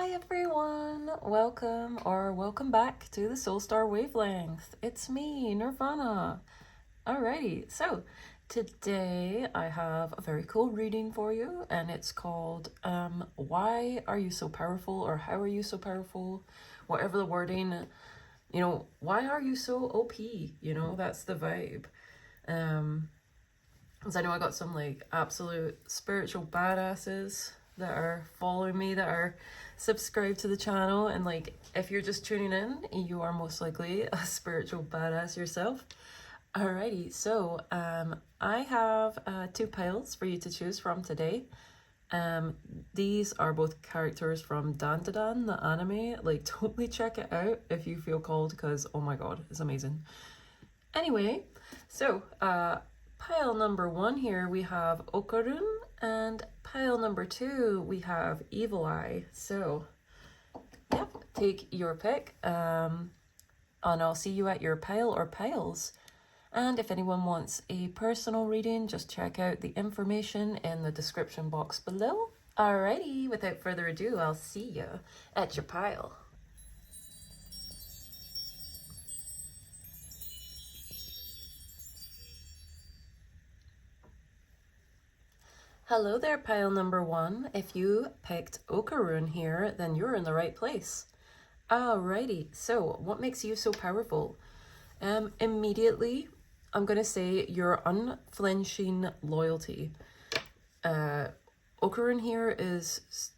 Hi everyone! Welcome back to the Soulstar Wavelength. It's me, Nirvana. Alrighty, so today I have a very cool reading for you, and it's called Why Are You So Powerful, or How Are You So Powerful? Whatever the wording, why are you so OP? That's the vibe. Because I know I got some absolute spiritual badasses that are following me, that are subscribed to the channel, and if you're just tuning in, you are most likely a spiritual badass yourself. Alrighty, so I have two piles for you to choose from today. These are both characters from Dan the anime. Totally check it out if you feel called, because oh my god, it's amazing. Anyway, so pile number 1 here we have Okarun, and pile number 2 we have Evil Eye. So yep, take your pick, and I'll see you at your pile or piles. And if anyone wants a personal reading, just check out the information in the description box below. Alrighty, without further ado, I'll see you at your pile. Hello there, pile number 1. If you picked Okarun here, then you're in the right place. Alrighty, so what makes you so powerful? Immediately, I'm going to say your unflinching loyalty. Okarun here is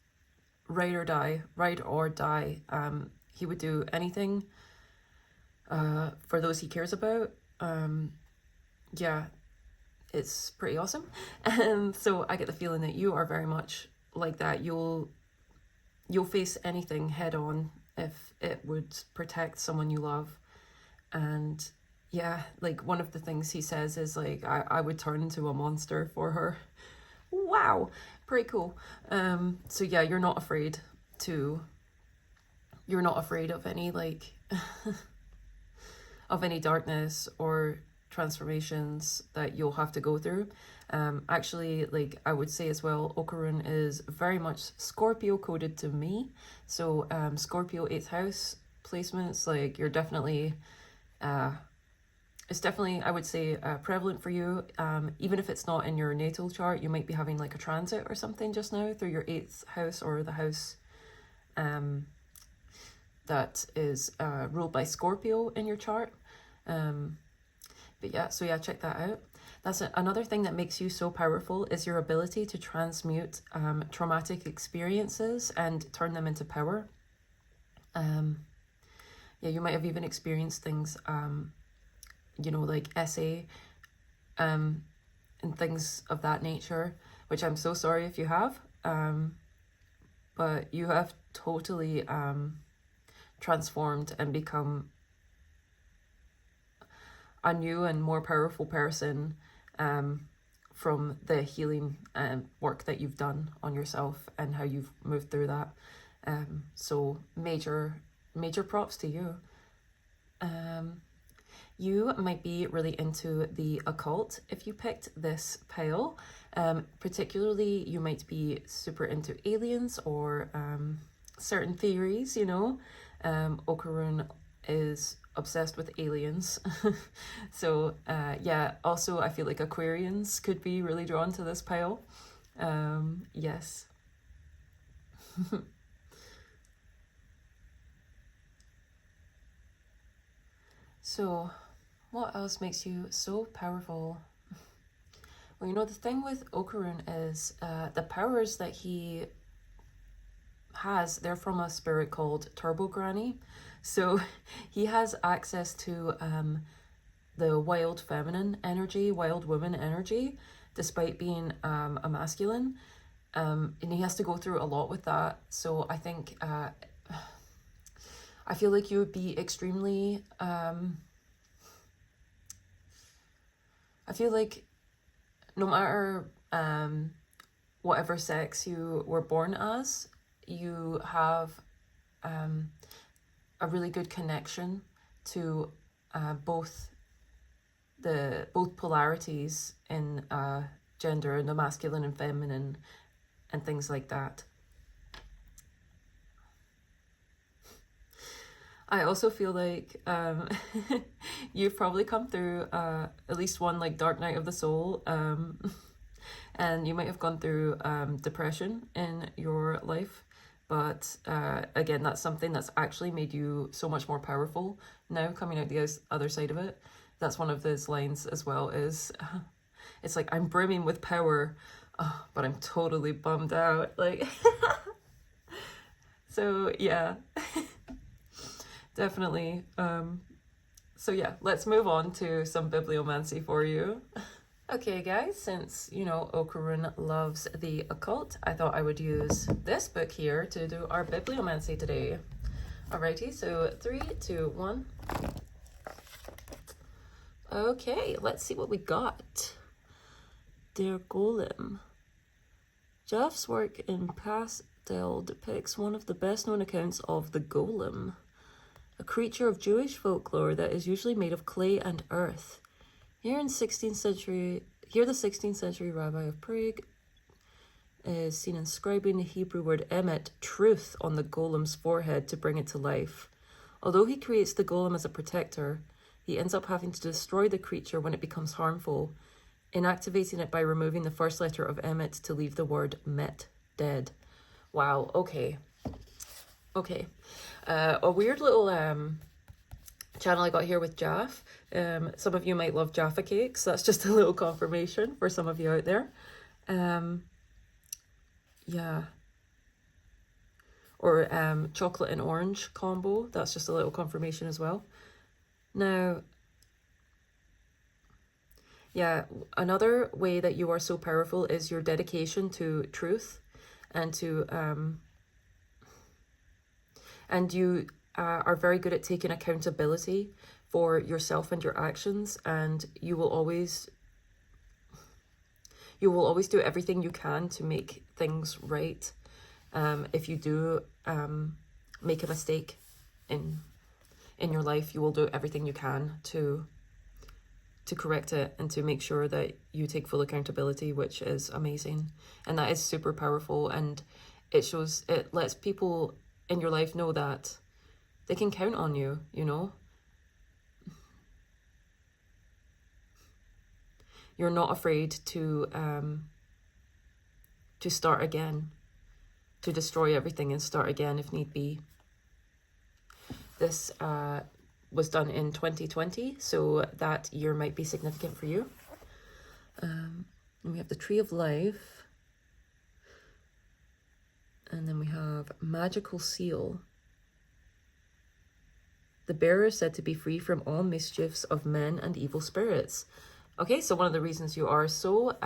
ride or die. He would do anything for those he cares about. Yeah, it's pretty awesome. And so I get the feeling that you are very much like that. You'll face anything head on if it would protect someone you love. And yeah, one of the things he says is I would turn into a monster for her. Wow, pretty cool. So yeah, you're not afraid of any of any darkness or transformations that you'll have to go through. Actually, I would say as well, Okarun is very much Scorpio coded to me. So Scorpio 8th house placements, you're definitely it's definitely, I would say, prevalent for you. Even if it's not in your natal chart, you might be having a transit or something just now through your 8th house, or the house that is ruled by Scorpio in your chart. But yeah, so yeah, check that out. That's another thing that makes you so powerful, is your ability to transmute traumatic experiences and turn them into power. Yeah, you might have even experienced things, like SA, and things of that nature, which I'm so sorry if you have. But you have totally transformed and become a new and more powerful person from the healing work that you've done on yourself and how you've moved through that. So major props to you. You might be really into the occult if you picked this pile. Particularly, you might be super into aliens or certain theories, Okarun is obsessed with aliens. So yeah, also I feel like Aquarians could be really drawn to this pile. Yes. So what else makes you so powerful? Well, the thing with Okarun is the powers that he has, they're from a spirit called Turbo Granny. So he has access to the wild feminine energy, wild woman energy, despite being a masculine. And he has to go through a lot with that. So I think, I feel like you would be extremely, I feel like no matter whatever sex you were born as, you have a really good connection to both polarities in gender, the masculine and feminine, and things like that. I also feel like you've probably come through at least one like dark night of the soul, and you might have gone through depression in your life. But again, that's something that's actually made you so much more powerful now coming out the other side of it. That's one of those lines as well, is it's like, I'm brimming with power, but I'm totally bummed out. Like, so yeah, definitely. So yeah, let's move on to some bibliomancy for you. Okay guys, since, you know, Okarun loves the occult, I thought I would use this book here to do our bibliomancy today. Alrighty, so 3, 2, 1. Okay, let's see what we got. Der Golem. Jeff's work in pastel depicts one of the best-known accounts of the Golem, a creature of Jewish folklore that is usually made of clay and earth. Here the 16th century rabbi of Prague is seen inscribing the Hebrew word emet, truth, on the golem's forehead to bring it to life. Although he creates the golem as a protector, he ends up having to destroy the creature when it becomes harmful, inactivating it by removing the first letter of emet to leave the word met, dead. Wow, okay. Okay. A weird little channel I got here with Jaff. Some of you might love Jaffa cakes. That's just a little confirmation for some of you out there. Yeah. Or chocolate and orange combo. That's just a little confirmation as well. Now, yeah, another way that you are so powerful is your dedication to truth and to and you are very good at taking accountability for yourself and your actions, and you will always do everything you can to make things right. If you do make a mistake in your life, you will do everything you can to correct it and to make sure that you take full accountability, which is amazing. And that is super powerful, and it lets people in your life know that they can count on you, you know? You're not afraid to start again, to destroy everything and start again if need be. This was done in 2020, so that year might be significant for you. And we have the Tree of Life. And then we have Magical Seal. The bearer is said to be free from all mischiefs of men and evil spirits. Okay, so one of the reasons you are so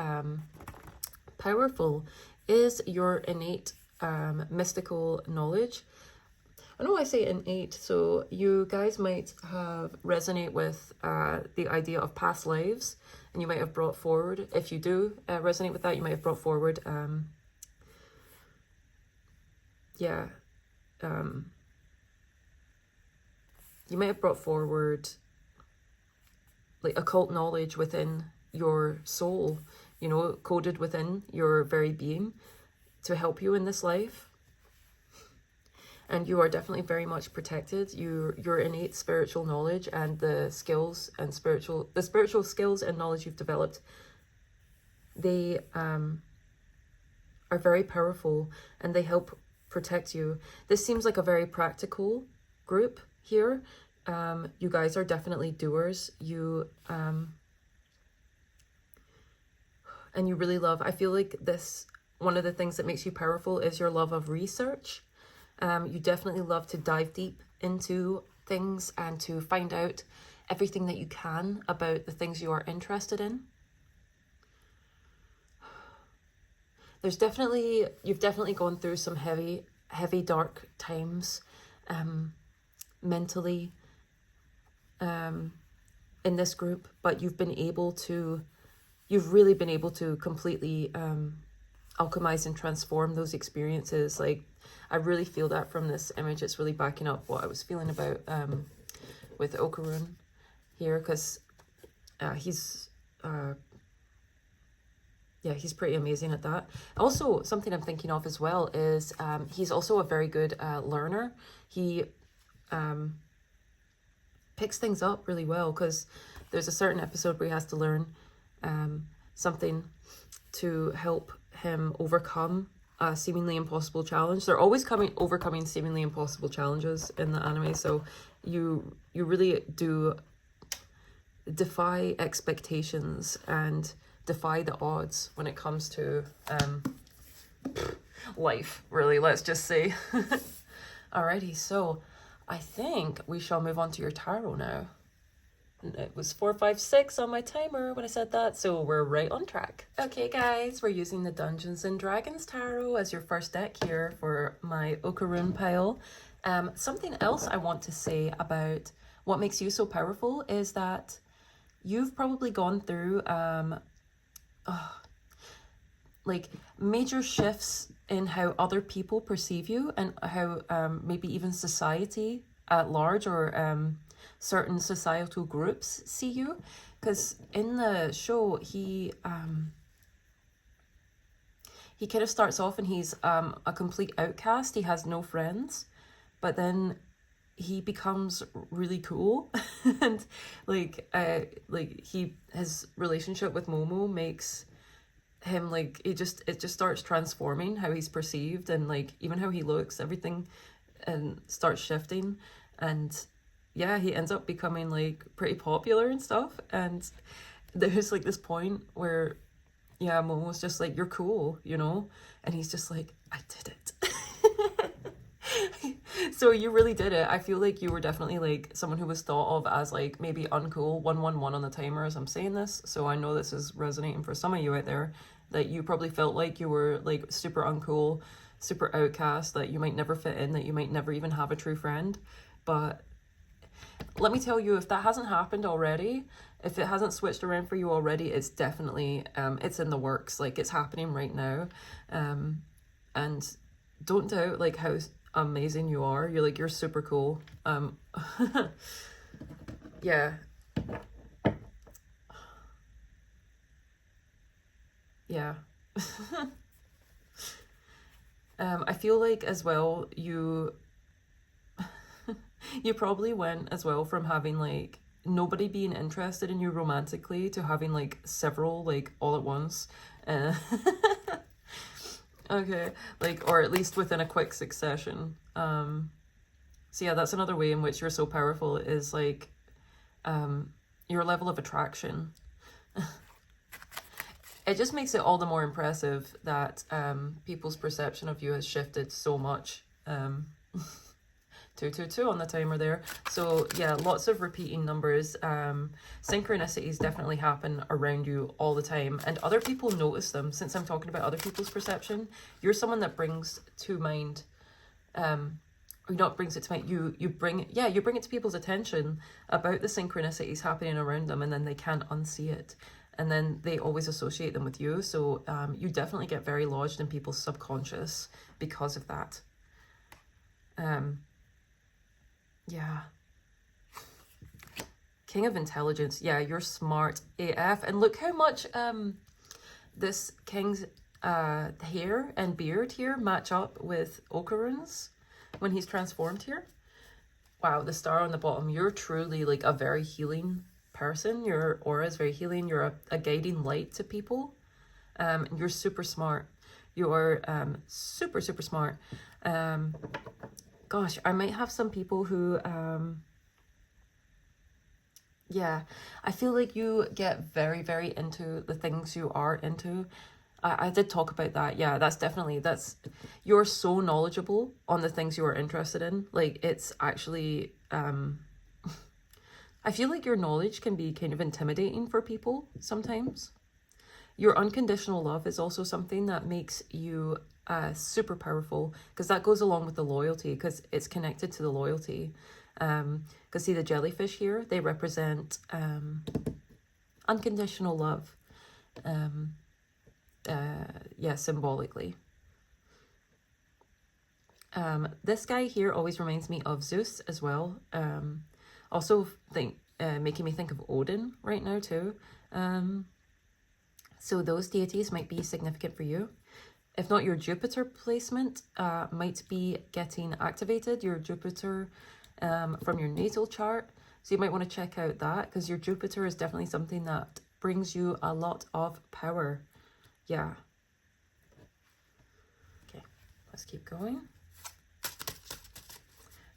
powerful is your innate mystical knowledge. I know I say innate, so you guys might have resonate with the idea of past lives, and you might have brought forward, if you do resonate with that, you might have brought forward you might have brought forward like occult knowledge within your soul, you know, coded within your very being to help you in this life. And you are definitely very much protected. Your innate spiritual knowledge and the spiritual skills and knowledge you've developed, they are very powerful, and they help protect you. This seems like a very practical group here. You guys are definitely doers. You and you really love, I feel like one of the things that makes you powerful is your love of research. You definitely love to dive deep into things and to find out everything that you can about the things you are interested in. You've definitely gone through some heavy, dark times, mentally, in this group, but you've really been able to completely, alchemize and transform those experiences. Like, I really feel that from this image. It's really backing up what I was feeling about, with Okarun here, because, he's pretty amazing at that. Also, something I'm thinking of as well is he's also a very good learner. He picks things up really well, because there's a certain episode where he has to learn something to help him overcome a seemingly impossible challenge. They're always overcoming seemingly impossible challenges in the anime, so you really do defy expectations and defy the odds when it comes to life, really, let's just say. Alrighty, so I think we shall move on to your tarot now. It was 456 on my timer when I said that, so we're right on track. Okay guys, we're using the Dungeons and Dragons Tarot as your first deck here for my Okarun pile. Something else I want to say about what makes you so powerful is that you've probably gone through like major shifts in how other people perceive you, and how maybe even society at large, or certain societal groups see you. Because in the show, he kind of starts off and he's a complete outcast. He has no friends, but then he becomes really cool. And his relationship with Momo makes him, like, it just starts transforming how he's perceived, and like even how he looks, everything, and starts shifting. And yeah, he ends up becoming like pretty popular and stuff. And there's like this point where, yeah, Momo's just like, you're cool, you know? And he's just like, I did it. So you really did it. I feel like you were definitely like someone who was thought of as like maybe uncool. 111 on the timer as I'm saying this, so I know this is resonating for some of you out there, that you probably felt like you were like super uncool, super outcast, that you might never fit in, that you might never even have a true friend. But let me tell you, if that hasn't happened already, if it hasn't switched around for you already, it's definitely it's in the works. Like, it's happening right now. And don't doubt like how amazing you are. You're super cool. Yeah. Yeah. I feel like as well, you probably went as well from having like nobody being interested in you romantically to having like several like all at once. Okay, like, or at least within a quick succession. So yeah, that's another way in which you're so powerful, is like your level of attraction. It just makes it all the more impressive that people's perception of you has shifted so much. 222 on the timer there. So yeah, lots of repeating numbers. Synchronicities definitely happen around you all the time, and other people notice them. Since I'm talking about other people's perception, you're someone that brings to mind, or not brings it to mind, you bring it to people's attention about the synchronicities happening around them, and then they can't unsee it, and then they always associate them with you. So you definitely get very lodged in people's subconscious because of that. Yeah. King of Intelligence. Yeah, you're smart AF. And look how much this King's hair and beard here match up with Okarun's when he's transformed here. Wow, the star on the bottom. You're truly like a very healing person. Your aura is very healing. You're a guiding light to people. You're super smart. You're super, super smart. Gosh, I might have some people who, yeah, I feel like you get very, very into the things you are into. I did talk about that. Yeah, you're so knowledgeable on the things you are interested in. Like, it's actually, I feel like your knowledge can be kind of intimidating for people sometimes. Your unconditional love is also something that makes you super powerful, because that goes along with the loyalty, because it's connected to the loyalty. Because see, the jellyfish here, they represent unconditional love. Yeah, symbolically. This guy here always reminds me of Zeus as well. Also making me think of Odin right now too. So those deities might be significant for you. If not, your Jupiter placement might be getting activated. Your Jupiter from your natal chart So you might want to check out that, because your Jupiter is definitely something that brings you a lot of power. Yeah. Okay, let's keep going.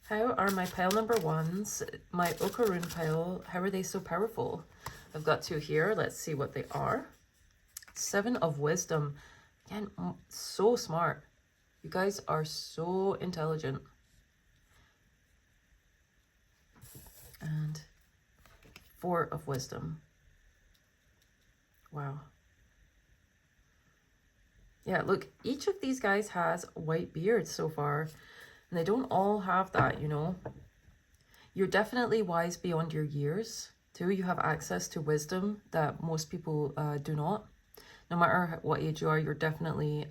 How are my pile number ones, my Okarun pile, how are they so powerful? I've got two here. Let's see what they are. 7 of Wisdom. Again, so smart. You guys are so intelligent. And 4 of Wisdom. Wow. Yeah, look, each of these guys has white beards so far. And they don't all have that, you know. You're definitely wise beyond your years, too. You have access to wisdom that most people do not. No matter what age you are, you're definitely,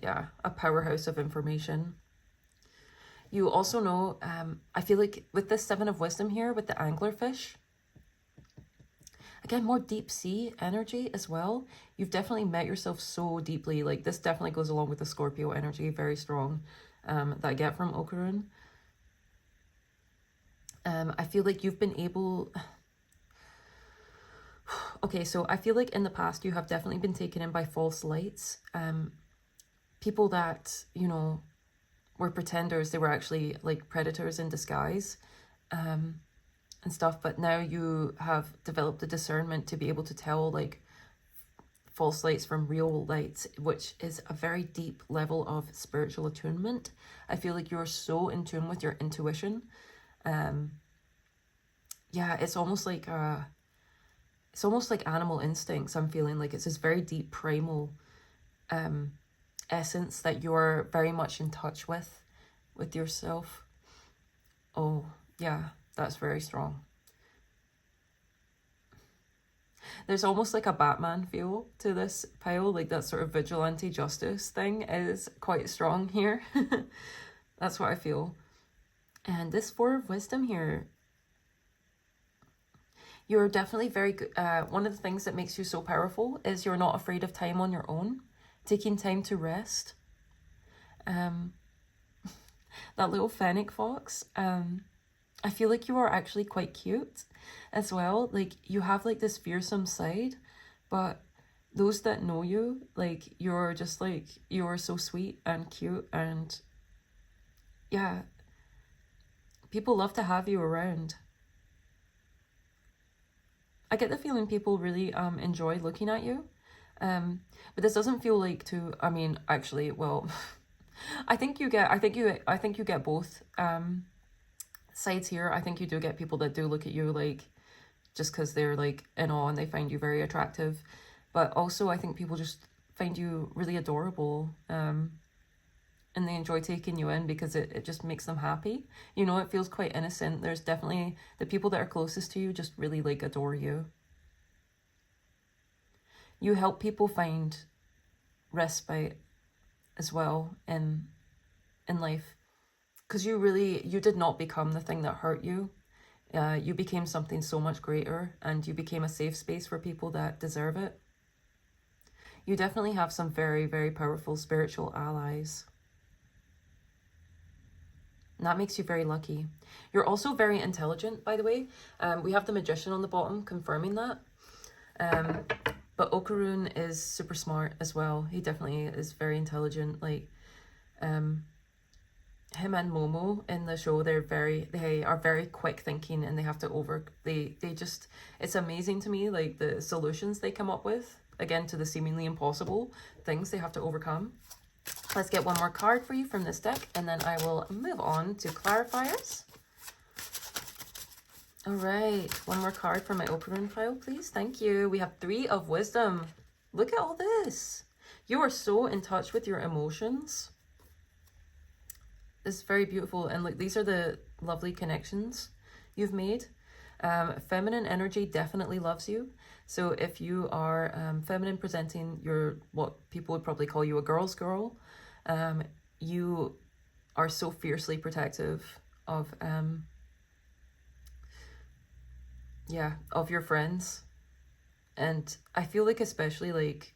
yeah, a powerhouse of information. You also know, I feel like with this 7 of Wisdom here, with the anglerfish, again, more deep sea energy as well. You've definitely met yourself so deeply. Like, this definitely goes along with the Scorpio energy, very strong, that I get from Okarun. I feel like you've been able... Okay, so I feel like in the past you have definitely been taken in by false lights. People that, you know, were pretenders, they were actually like predators in disguise. And stuff, but now you have developed the discernment to be able to tell like false lights from real lights, which is a very deep level of spiritual attunement. I feel like you're so in tune with your intuition. Yeah, it's almost like animal instincts. I'm feeling like it's this very deep primal essence that you're very much in touch with yourself. Oh yeah, that's very strong. There's almost like a Batman feel to this pile, like that sort of vigilante justice thing is quite strong here. That's what I feel. And this 4 of Wisdom here, you're definitely very good. One of the things that makes you so powerful is you're not afraid of time on your own, taking time to rest. That little fennec fox, I feel like you are actually quite cute as well. Like, you have like this fearsome side, but those that know you, like, you're just like, you're so sweet and cute, and yeah, people love to have you around. I get the feeling people really enjoy looking at you. But this doesn't feel like to, I mean, actually, well, I think you get both sides here. I think you do get people that do look at you like just because they're like in awe and they find you very attractive, but also I think people just find you really adorable, and they enjoy taking you in because it just makes them happy. You know, it feels quite innocent. There's definitely the people that are closest to you just really like adore you. You help people find respite as well in life, because you did not become the thing that hurt you. You became something so much greater, and you became a safe space for people that deserve it. You definitely have some very, very powerful spiritual allies. And that makes you very lucky. You're also very intelligent, by the way. We have the Magician on the bottom confirming that. But Okarun is super smart as well. He definitely is very intelligent. Like, him and Momo in the show, they are very quick thinking, and they have to they just, it's amazing to me, like, the solutions they come up with, again, to the seemingly impossible things they have to overcome. Let's get one more card for you from this deck, and then I will move on to clarifiers. All right, one more card from my Okarun file, please. Thank you. We have 3 of Wisdom. Look at all this. You are so in touch with your emotions. This is very beautiful, and like, these are the lovely connections you've made. Feminine energy definitely loves you. So if you are feminine presenting, you're what people would probably call you a girl's girl. You are so fiercely protective of of your friends. And I feel like, especially like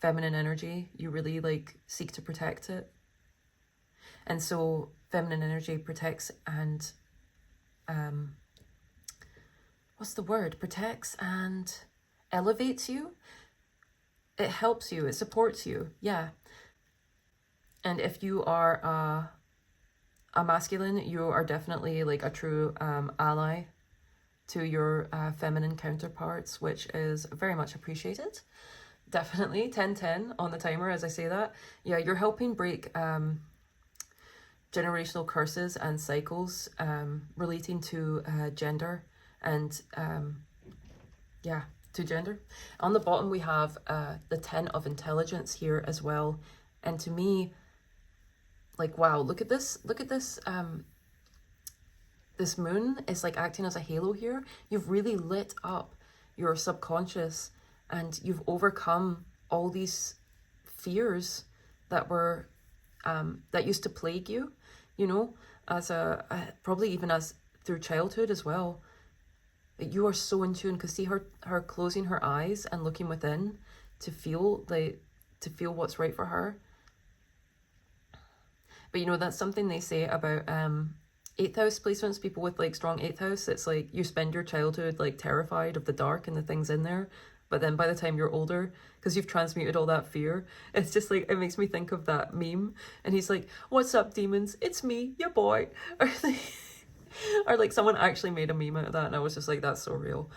feminine energy, you really like seek to protect it. And so feminine energy protects and, what's the word? Protects and elevates you. It helps you, it supports you, yeah. And if you are a masculine, you are definitely like a true ally to your feminine counterparts, which is very much appreciated. Definitely 10-10 on the timer as I say that. Yeah, you're helping break generational curses and cycles relating to gender and yeah, to gender. On the bottom we have the 10 of intelligence here as well. And to me, like, wow, look at this, this moon is like acting as a halo here. You've really lit up your subconscious and you've overcome all these fears that were that used to plague you, you know, as probably even as through childhood as well. You are so in tune, because see her closing her eyes and looking within to feel what's right for her. But you know, that's something they say about 8th house placements, people with like strong 8th house. It's like you spend your childhood like terrified of the dark and the things in there, but then by the time you're older, because you've transmuted all that fear, it's just like, it makes me think of that meme. And he's like, "What's up, demons? It's me, your boy." Or like someone actually made a meme out of that, and I was just like, that's so real.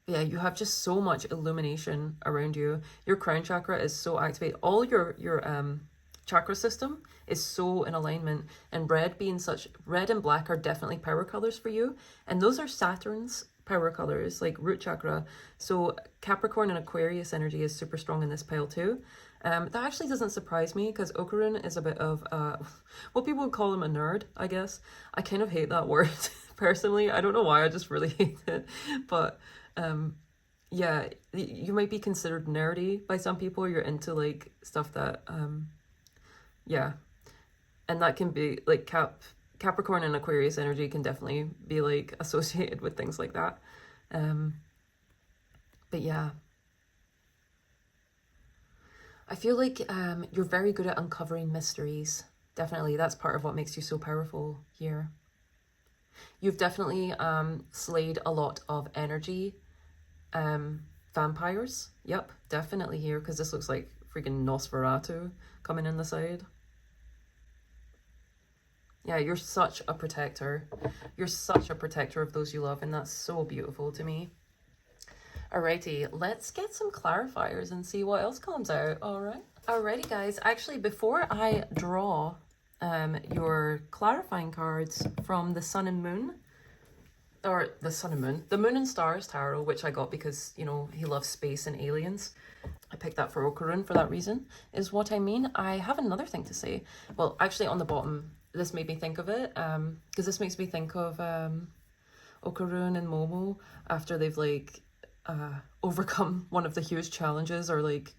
Yeah, you have just so much illumination around you. Your crown chakra is so activated. All your chakra system is so in alignment, and red and black are definitely power colors for you, and those are Saturn's power colors, like root chakra. So Capricorn and Aquarius energy is super strong in this pile too. That actually doesn't surprise me, because Okarun is a bit of what people would call him, a nerd, I guess. I kind of hate that word personally. I don't know why, I just really hate it. But yeah, you might be considered nerdy by some people. You're into like stuff that yeah, and that can be like Capricorn and Aquarius energy can definitely be like associated with things like that. But yeah, I feel like you're very good at uncovering mysteries. Definitely, that's part of what makes you so powerful here. You've definitely slayed a lot of energy vampires. Yep, definitely here, because this looks like freaking Nosferatu coming in the side. Yeah, you're such a protector. You're such a protector of those you love, and that's so beautiful to me. Alrighty, let's get some clarifiers and see what else comes out. Alrighty guys, actually before I draw your clarifying cards from the Sun and Moon, or the Moon and Stars Tarot, which I got because, you know, he loves space and aliens. I picked that for Okarun for that reason, is what I mean. I have another thing to say. Well, actually on the bottom, this made me think of it, because this makes me think of Okarun and Momo after they've like overcome one of the huge challenges or like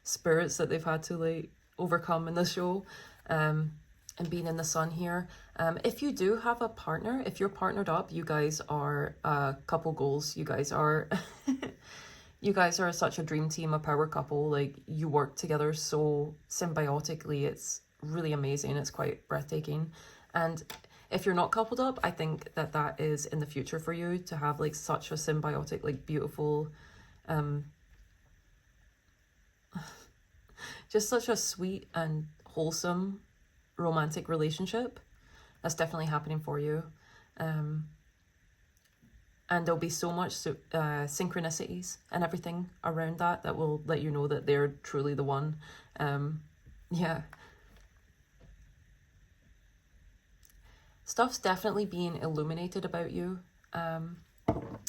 spirits that they've had to like overcome in the show, and being in the sun here. If you do have a partner, if you're partnered up, you guys are couple goals. You guys are you guys are such a dream team, a power couple. Like, you work together so symbiotically. It's really amazing. It's quite breathtaking. And if you're not coupled up, I think that that is in the future for you to have like such a symbiotic, like beautiful, just such a sweet and wholesome romantic relationship. That's definitely happening for you. And there'll be so much synchronicities and everything around that that will let you know that they're truly the one. Yeah. Stuff's definitely being illuminated about you.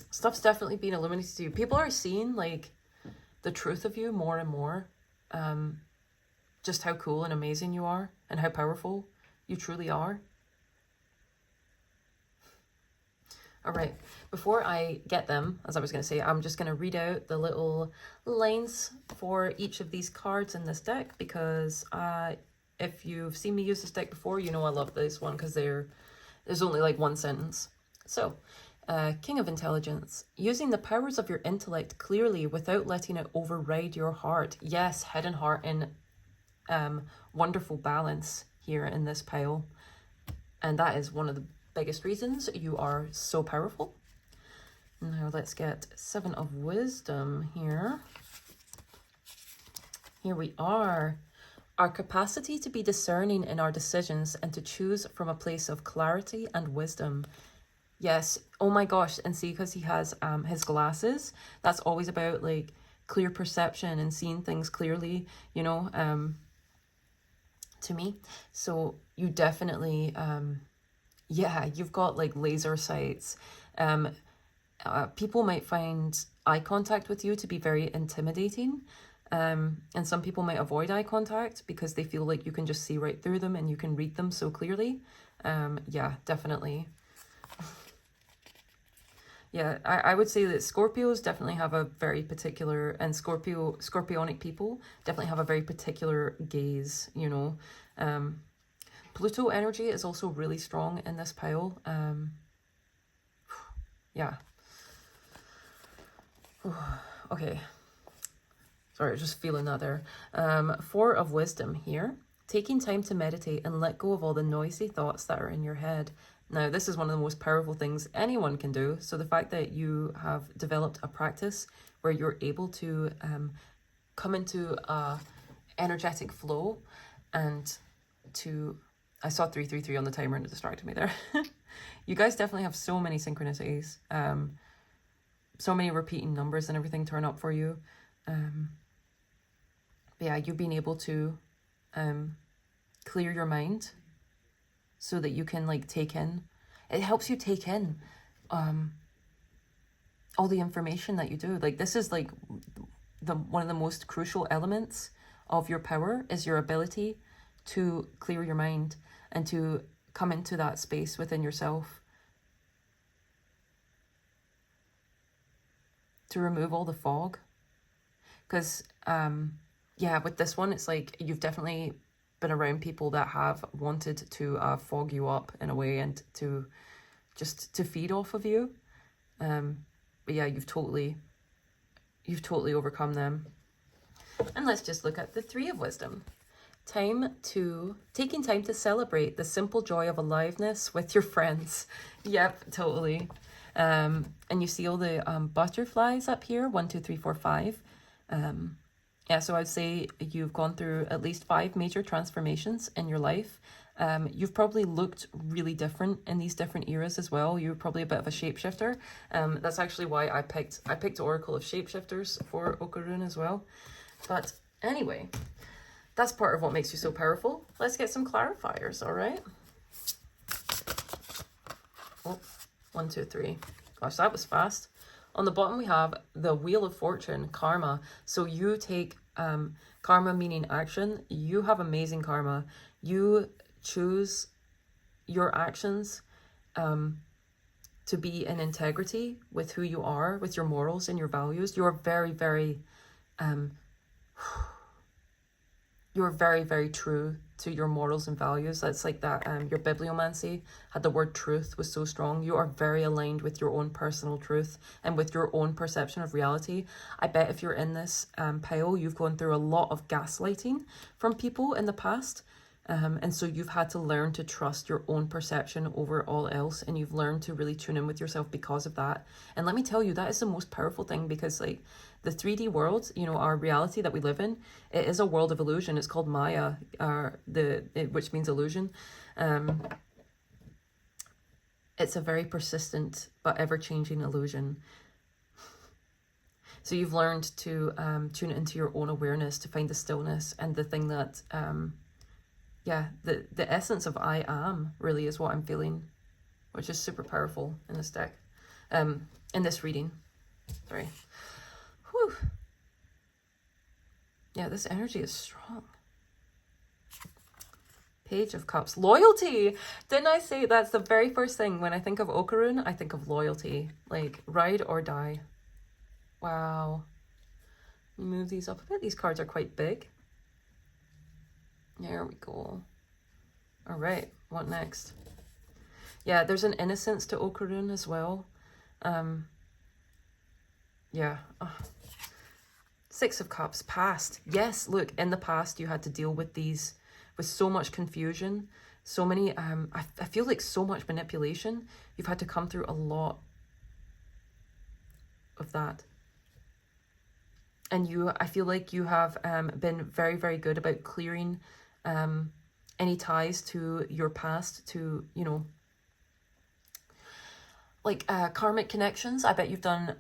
Stuff's definitely being illuminated to you. People are seeing like the truth of you more and more. Just how cool and amazing you are and how powerful you truly are. All right, before I get them, as I was going to say, I'm just going to read out the little lines for each of these cards in this deck, because if you've seen me use this deck before, you know I love this one because there's only like one sentence. So, King of Intelligence, using the powers of your intellect clearly without letting it override your heart. Yes, head and heart in wonderful balance here in this pile. And that is one of the biggest reasons you are so powerful. Now let's get 7 of Wisdom here. Here we are. Our capacity to be discerning in our decisions and to choose from a place of clarity and wisdom. Yes, oh my gosh, and see, because he has his glasses, that's always about like clear perception and seeing things clearly, you know, to me. So you definitely, yeah, you've got like laser sights. People might find eye contact with you to be very intimidating. And some people might avoid eye contact because they feel like you can just see right through them and you can read them so clearly. Yeah, definitely. Yeah, I would say that Scorpios definitely have a very particular, and Scorpionic people definitely have a very particular gaze, you know. Pluto energy is also really strong in this pile. Yeah. Okay. Sorry, just feeling that there. 4 of Wisdom here. Taking time to meditate and let go of all the noisy thoughts that are in your head. Now, this is one of the most powerful things anyone can do. So the fact that you have developed a practice where you're able to come into a energetic flow and to... I saw 333 on the timer and it distracted me there. You guys definitely have so many synchronicities. So many repeating numbers and everything turn up for you. Yeah, you've been able to clear your mind so that you can like take in. It helps you take in all the information that you do. Like this is like one of the most crucial elements of your power is your ability to clear your mind and to come into that space within yourself. To remove all the fog. Because yeah, with this one, it's like you've definitely been around people that have wanted to fog you up in a way and to just to feed off of you. But yeah, you've totally overcome them. And let's just look at the 3 of Wisdom. Taking time to celebrate the simple joy of aliveness with your friends. Yep, totally. And you see all the butterflies up here, 1, 2, 3, 4, 5. Yeah, so I'd say you've gone through at least 5 major transformations in your life. You've probably looked really different in these different eras as well. You're probably a bit of a shapeshifter. That's actually why I picked Oracle of Shapeshifters for Okarun as well. But anyway, that's part of what makes you so powerful. Let's get some clarifiers, all right? Oh, 1, 2, 3. Gosh, that was fast. On the bottom, we have the Wheel of Fortune, karma. So you take karma meaning action. You have amazing karma. You choose your actions to be in integrity with who you are, with your morals and your values. You're very, very, you're very, very true to your morals and values. That's like that, your bibliomancy had the word truth was so strong. You are very aligned with your own personal truth and with your own perception of reality. I bet if you're in this pile, you've gone through a lot of gaslighting from people in the past. And so you've had to learn to trust your own perception over all else. And you've learned to really tune in with yourself because of that. And let me tell you, that is the most powerful thing, because like the 3D world, you know, our reality that we live in, it is a world of illusion. It's called Maya, which means illusion. It's a very persistent but ever-changing illusion. So you've learned to tune into your own awareness, to find the stillness and the thing that... yeah, the essence of I am really is what I'm feeling, which is super powerful in this deck, in this reading. Sorry. Whew. Yeah, this energy is strong. Page of Cups. Loyalty! Didn't I say that's the very first thing when I think of Okarun? I think of loyalty. Like, ride or die. Wow. Move these up a bit. These cards are quite big. There we go. All right, what next? Yeah, there's an innocence to Okarun as well. Yeah. Oh. 6 of Cups, past. Yes, look, in the past you had to deal with these with so much confusion, so many, I feel like so much manipulation. You've had to come through a lot of that. And I feel like you have been very, very good about clearing any ties to your past, to, you know, like karmic connections. I bet you've done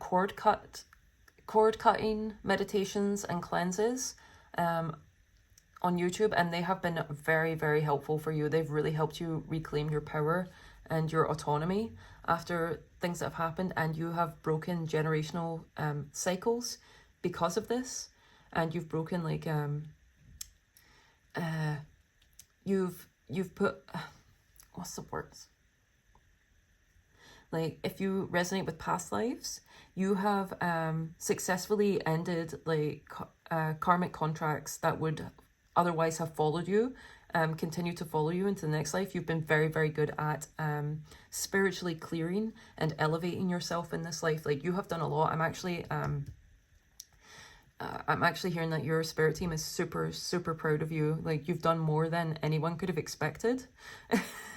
cord cutting meditations and cleanses on YouTube, and they have been very, very helpful for you. They've really helped you reclaim your power and your autonomy after things that have happened, and you have broken generational cycles because of this, and you've broken like you've put what's the words, like if you resonate with past lives, you have successfully ended like karmic contracts that would otherwise have followed you, continue to follow you into the next life. You've been very, very good at spiritually clearing and elevating yourself in this life. Like you have done a lot. I'm actually hearing that your spirit team is super, super proud of you. Like you've done more than anyone could have expected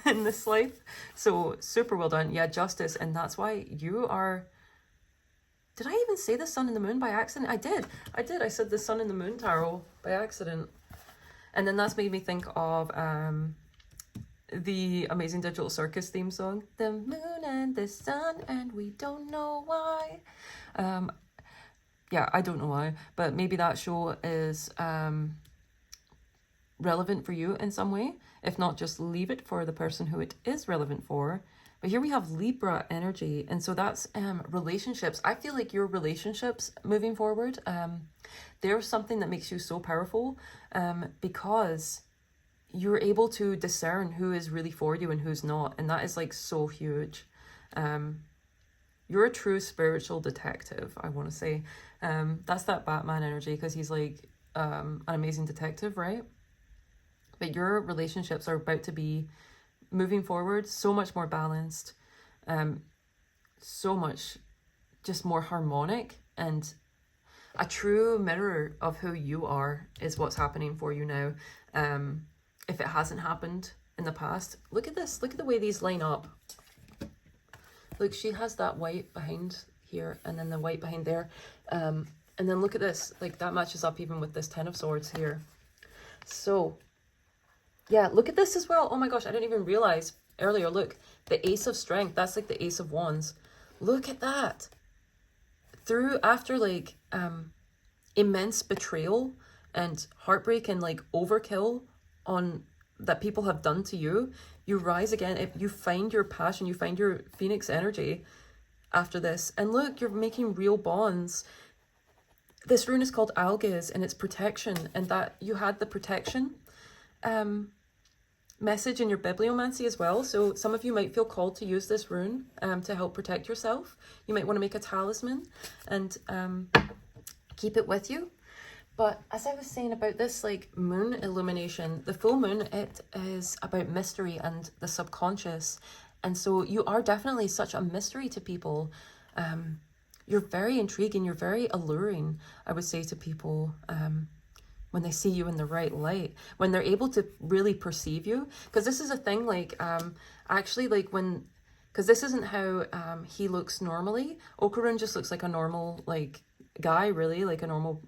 in this life. So super well done. Yeah, justice. And that's why you are... Did I even say the sun and the moon by accident? I did. I said the sun and the moon tarot by accident. And then that's made me think of the Amazing Digital Circus theme song. The moon and the sun and we don't know why. Yeah, I don't know why, but maybe that show is relevant for you in some way. If not, just leave it for the person who it is relevant for. But here we have Libra energy, and so that's relationships. I feel like your relationships moving forward, there's something that makes you so powerful because you're able to discern who is really for you and who's not, and that is like so huge. You're a true spiritual detective, I want to say. That's that Batman energy, because he's like an amazing detective, right? But your relationships are about to be moving forward so much more balanced, so much just more harmonic, and a true mirror of who you are is what's happening for you now. If it hasn't happened in the past, look at this, look at the way these line up. Look, she has that white behind here and then the white behind there. And then look at this, like that matches up even with this 10 of Swords here. So, yeah, look at this as well. Oh my gosh, I didn't even realize earlier. Look, the Ace of Strength, that's like the Ace of Wands. Look at that. After like immense betrayal and heartbreak and like overkill that people have done to you, you rise again. If you find your passion, you find your Phoenix energy after this. And look, you're making real bonds. This rune is called Algiz, and it's protection. And that you had the protection message in your bibliomancy as well. So some of you might feel called to use this rune to help protect yourself. You might want to make a talisman and keep it with you. But as I was saying about this like moon illumination, the full moon, it is about mystery and the subconscious. And so you are definitely such a mystery to people. You're very intriguing, you're very alluring, I would say, to people when they see you in the right light, when they're able to really perceive you. Because this is a thing, like, actually, like because this isn't how he looks normally. Okarun just looks like a normal, like, guy, really, like a normal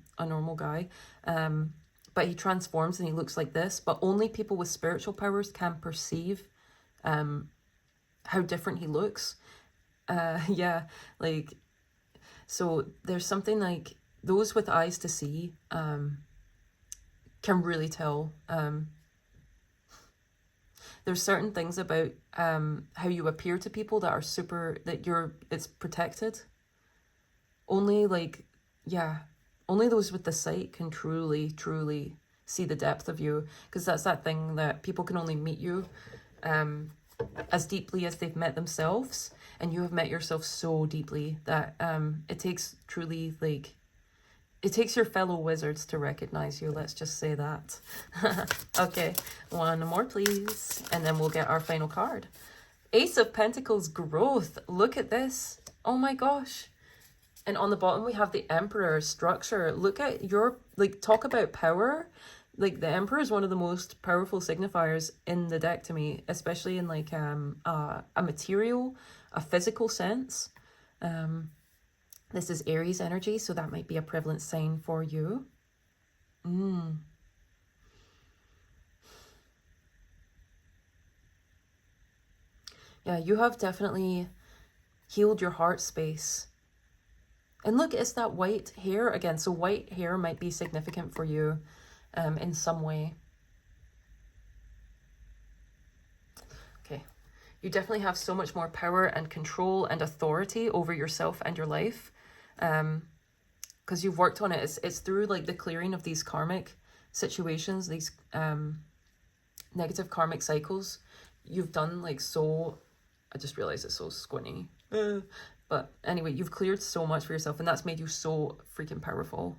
guy. But he transforms and he looks like this. But only people with spiritual powers can perceive how different he looks. Yeah, like, so there's something like those with eyes to see can really tell. There's certain things about how you appear to people that are it's protected. Only like, yeah, only those with the sight can truly, truly see the depth of you, because that's that thing that people can only meet you as deeply as they've met themselves, and you have met yourself so deeply that it takes truly, like, it takes your fellow wizards to recognize you, let's just say that. Okay, one more please, and then we'll get our final card. Ace of Pentacles, growth. Look at this. Oh my gosh. And on the bottom we have the Emperor, structure. Look at your, like, talk about power. Like, the Emperor is one of the most powerful signifiers in the deck to me, especially in like a material, a physical sense. This is Aries energy, so that might be a prevalent sign for you. Yeah, you have definitely healed your heart space. And look, it's that white hair again. So white hair might be significant for you in some way. Okay. You definitely have so much more power and control and authority over yourself and your life. Because you've worked on it. It's through like the clearing of these karmic situations, these negative karmic cycles. You've done like so... I just realized it's so squinty. But anyway, you've cleared so much for yourself, and that's made you so freaking powerful.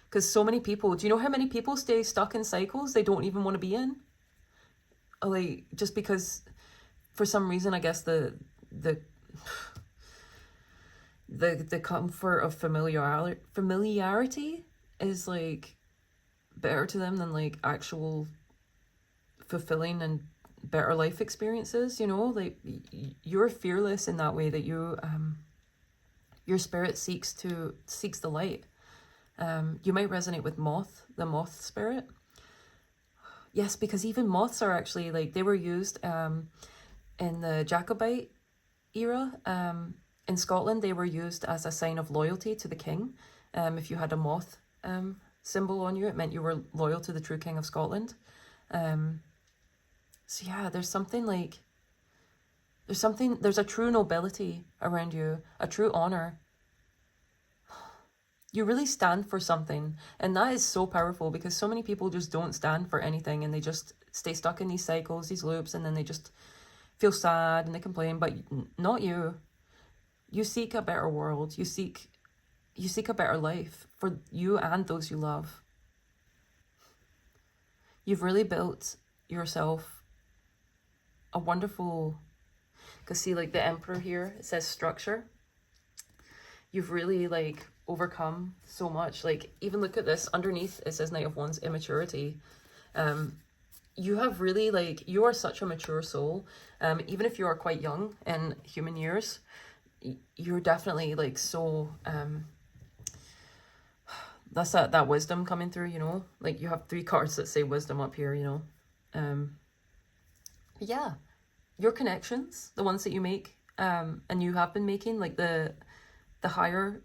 Because so many people, do you know how many people stay stuck in cycles they don't even want to be in? Like, just because for some reason, I guess the comfort of familiarity is like better to them than like actual fulfilling and better life experiences, you know? Like, you're fearless in that way, that you your spirit seeks the light. You might resonate with the moth spirit. Yes, because even moths are actually like, they were used in the Jacobite era. In Scotland, they were used as a sign of loyalty to the king. If you had a moth symbol on you, it meant you were loyal to the true king of Scotland. So yeah, there's a true nobility around you, a true honor. You really stand for something, and that is so powerful, because so many people just don't stand for anything, and they just stay stuck in these cycles, these loops, and then they just feel sad and they complain. But not you. You seek a better world. You seek a better life for you and those you love. You've really built yourself a wonderful, because see, like the Emperor here, it says structure. You've really like overcome so much. Like, even look at this underneath, it says Knight of Wands, immaturity. You have really, like, you are such a mature soul. Even if you are quite young in human years, you're definitely like so that's that wisdom coming through, you know? Like, you have 3 cards that say wisdom up here, you know? Yeah, your connections, the ones that you make, and you have been making, like the higher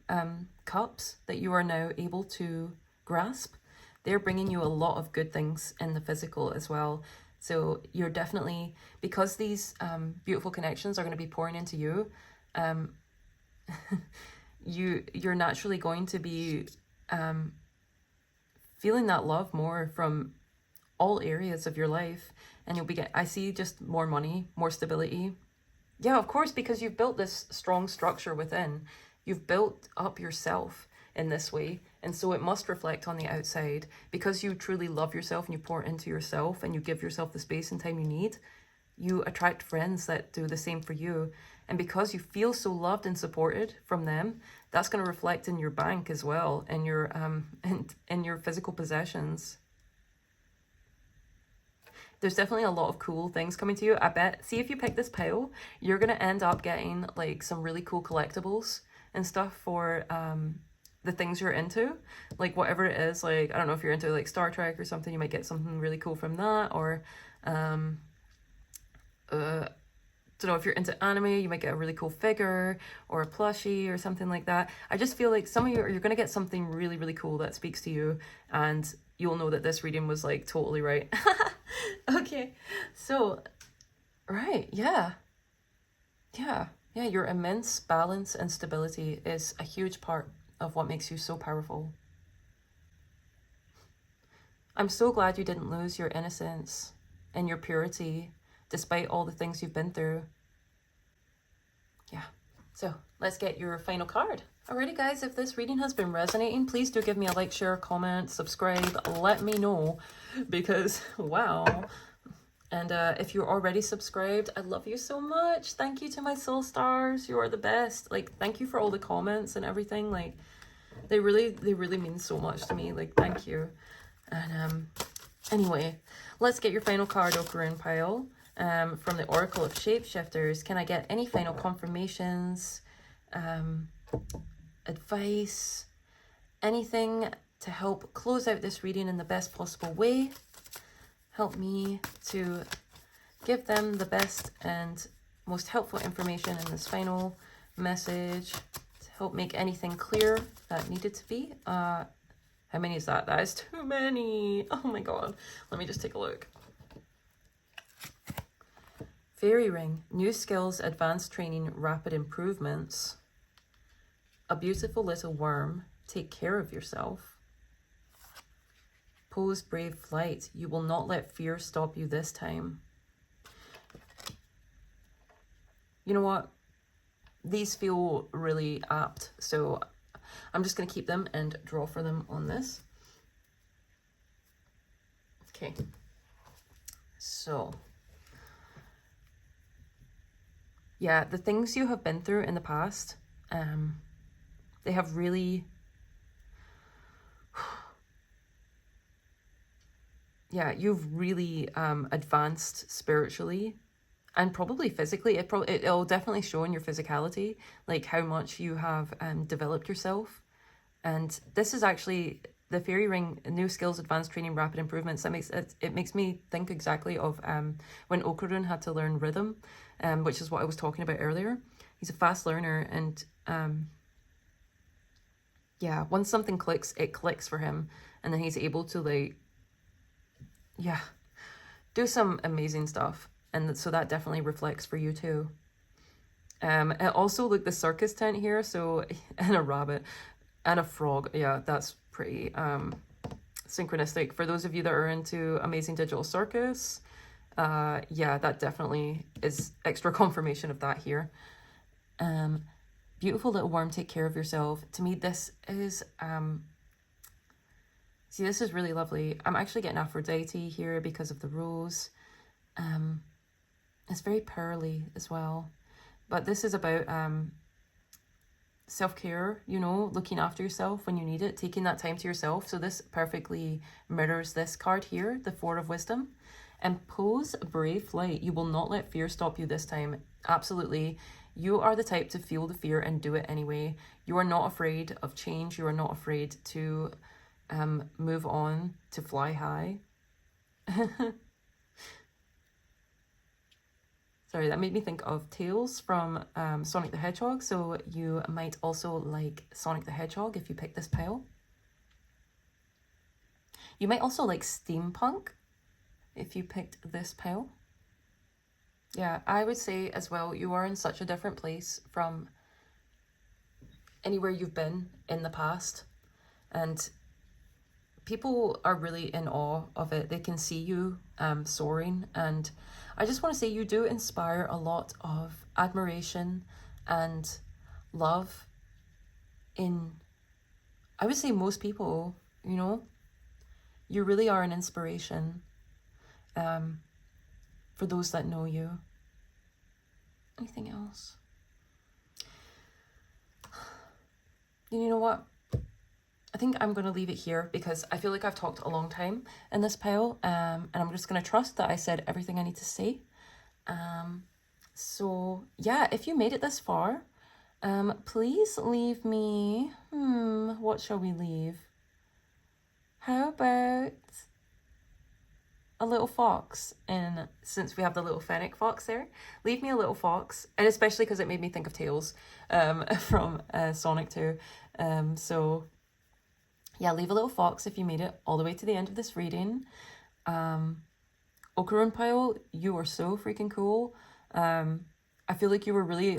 cups that you are now able to grasp, they're bringing you a lot of good things in the physical as well. So you're definitely, because these beautiful connections are going to be pouring into you, you're naturally going to be feeling that love more from all areas of your life, and you'll be I see just more money, more stability. Yeah, of course, because you've built this strong structure within. You've built up yourself in this way, and so it must reflect on the outside, because you truly love yourself and you pour into yourself and you give yourself the space and time you need. You attract friends that do the same for you, and because you feel so loved and supported from them, that's going to reflect in your bank as well, in your in your physical possessions. There's definitely a lot of cool things coming to you. I bet, see, if you pick this pile, you're going to end up getting like some really cool collectibles and stuff for the things you're into. Like, whatever it is, like, I don't know if you're into like Star Trek or something, you might get something really cool from that. Or don't know, if you're into anime, you might get a really cool figure or a plushie or something like that. I just feel like some of you're going to get something really, really cool that speaks to you, and you'll know that this reading was like totally right. Okay, so, right, yeah, your immense balance and stability is a huge part of what makes you so powerful. I'm so glad you didn't lose your innocence and your purity despite all the things you've been through. Yeah, so let's get your final card. Alrighty guys, if this reading has been resonating, please do give me a like, share, comment, subscribe, let me know, because wow. And if you're already subscribed, I love you so much. Thank you to my soul stars. You are the best. Like, thank you for all the comments and everything. Like, they really mean so much to me. Like, thank you. And anyway, let's get your final card, Okarun pile. From the Oracle of Shapeshifters, can I get any final confirmations, advice, anything to help close out this reading in the best possible way? Help me to give them the best and most helpful information in this final message to help make anything clear that needed to be. How many is that? That is too many. Oh my god. Let me just take a look. Fairy ring, new skills, advanced training, rapid improvements. A beautiful little worm, take care of yourself. Pose brave flight, you will not let fear stop you this time. You know what? These feel really apt, so I'm just going to keep them and draw for them on this. Okay. So, yeah, the things you have been through in the past, they have really, yeah, you've really advanced spiritually and probably physically. It'll definitely show in your physicality, like how much you have developed yourself. And this is actually the fairy ring, new skills, advanced training, rapid improvements. It makes me think exactly of when Okarun had to learn rhythm, which is what I was talking about earlier. He's a fast learner, and yeah, once something clicks, it clicks for him, and then he's able to like, yeah, do some amazing stuff. And so that definitely reflects for you too. And also like the circus tent here, so, and a rabbit and a frog. Yeah, that's pretty synchronistic. For those of you that are into Amazing Digital Circus, yeah, that definitely is extra confirmation of that here. Beautiful little worm, take care of yourself. To me, this is, see, this is really lovely. I'm actually getting Aphrodite here because of the rose. It's very pearly as well. But this is about self-care, you know, looking after yourself when you need it, taking that time to yourself. So this perfectly mirrors this card here, the Four of Wisdom. And pose brave flight. You will not let fear stop you this time. Absolutely. You are the type to feel the fear and do it anyway. You are not afraid of change. You are not afraid to move on, to fly high. Sorry, that made me think of Tails from Sonic the Hedgehog. So you might also like Sonic the Hedgehog if you pick this pile. You might also like steampunk if you picked this pile. Yeah, I would say as well, you are in such a different place from anywhere you've been in the past. And people are really in awe of it. They can see you soaring, and I just want to say you do inspire a lot of admiration and love in, I would say, most people. You know, you really are an inspiration for those that know you. Anything else? You know what? I think I'm going to leave it here because I feel like I've talked a long time in this pile, and I'm just going to trust that I said everything I need to say. So yeah, if you made it this far, please leave me, what shall we leave? How about a little fox? And since we have the little fennec fox there, leave me a little fox, and especially because it made me think of Tails from Sonic 2. So yeah, leave a little fox if you made it all the way to the end of this reading. Okarun pile, you are so freaking cool. I feel like you were really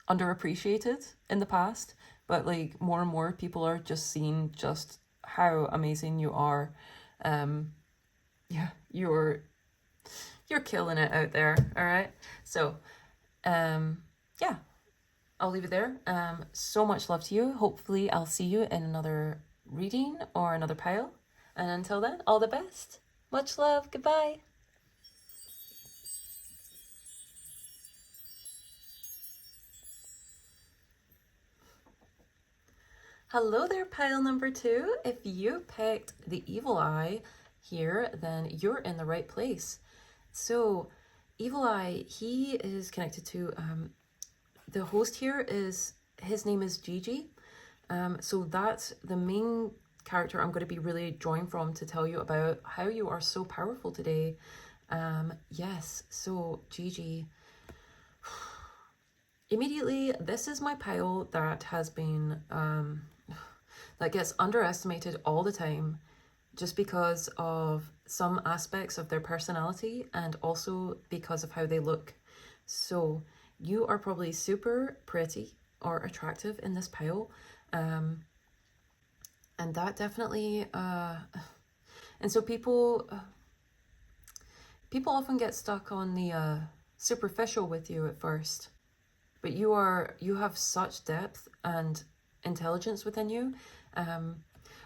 underappreciated in the past, but like more and more people are just seeing just how amazing you are. Yeah, you're killing it out there. All right. So, yeah, I'll leave it there. So much love to you. Hopefully I'll see you in another reading or another pile. And until then, all the best. Much love. Goodbye. Hello there, pile number 2. If you picked the evil eye here, then you're in the right place. So, evil eye, he is connected to the host here is his name is Gigi. So that's the main character I'm going to be really drawing from to tell you about how you are so powerful today. Yes, so Gigi. Immediately, this is my pile that has been that gets underestimated all the time just because of some aspects of their personality and also because of how they look. So you are probably super pretty or attractive in this pile. And that definitely, and so people often get stuck on the superficial with you at first, but you have such depth and intelligence within you.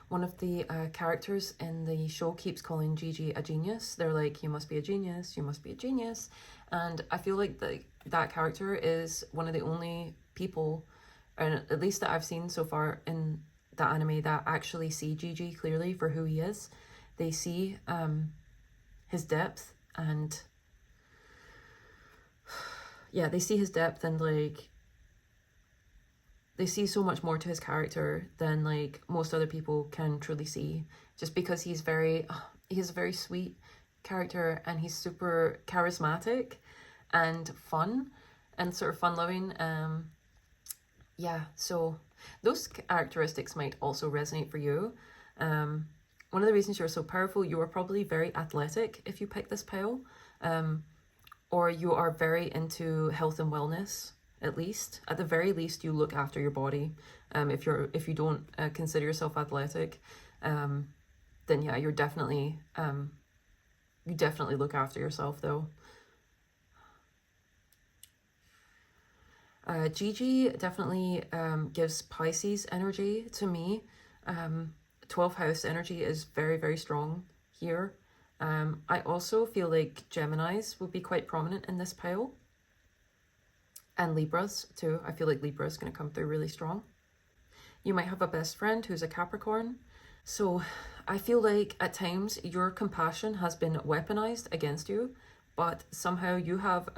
One of the characters in the show keeps calling Gigi a genius. They're like, you must be a genius, you must be a genius. And I feel like that character is one of the only people, and at least that I've seen so far in the anime, that actually see Gigi clearly for who he is. They see his depth and yeah, they see his depth and like they see so much more to his character than like most other people can truly see, just because he's a very sweet character and he's super charismatic and fun and sort of fun loving. Yeah, so those characteristics might also resonate for you. One of the reasons you're so powerful, you are probably very athletic if you pick this pile, or you are very into health and wellness. At the very least, you look after your body. If you don't consider yourself athletic, then yeah, you definitely look after yourself though. Gigi definitely gives Pisces energy to me. 12th house energy is very, very strong here. I also feel like Geminis would be quite prominent in this pile. And Libras too. I feel like Libra is going to come through really strong. You might have a best friend who's a Capricorn. So I feel like at times your compassion has been weaponized against you, but somehow you have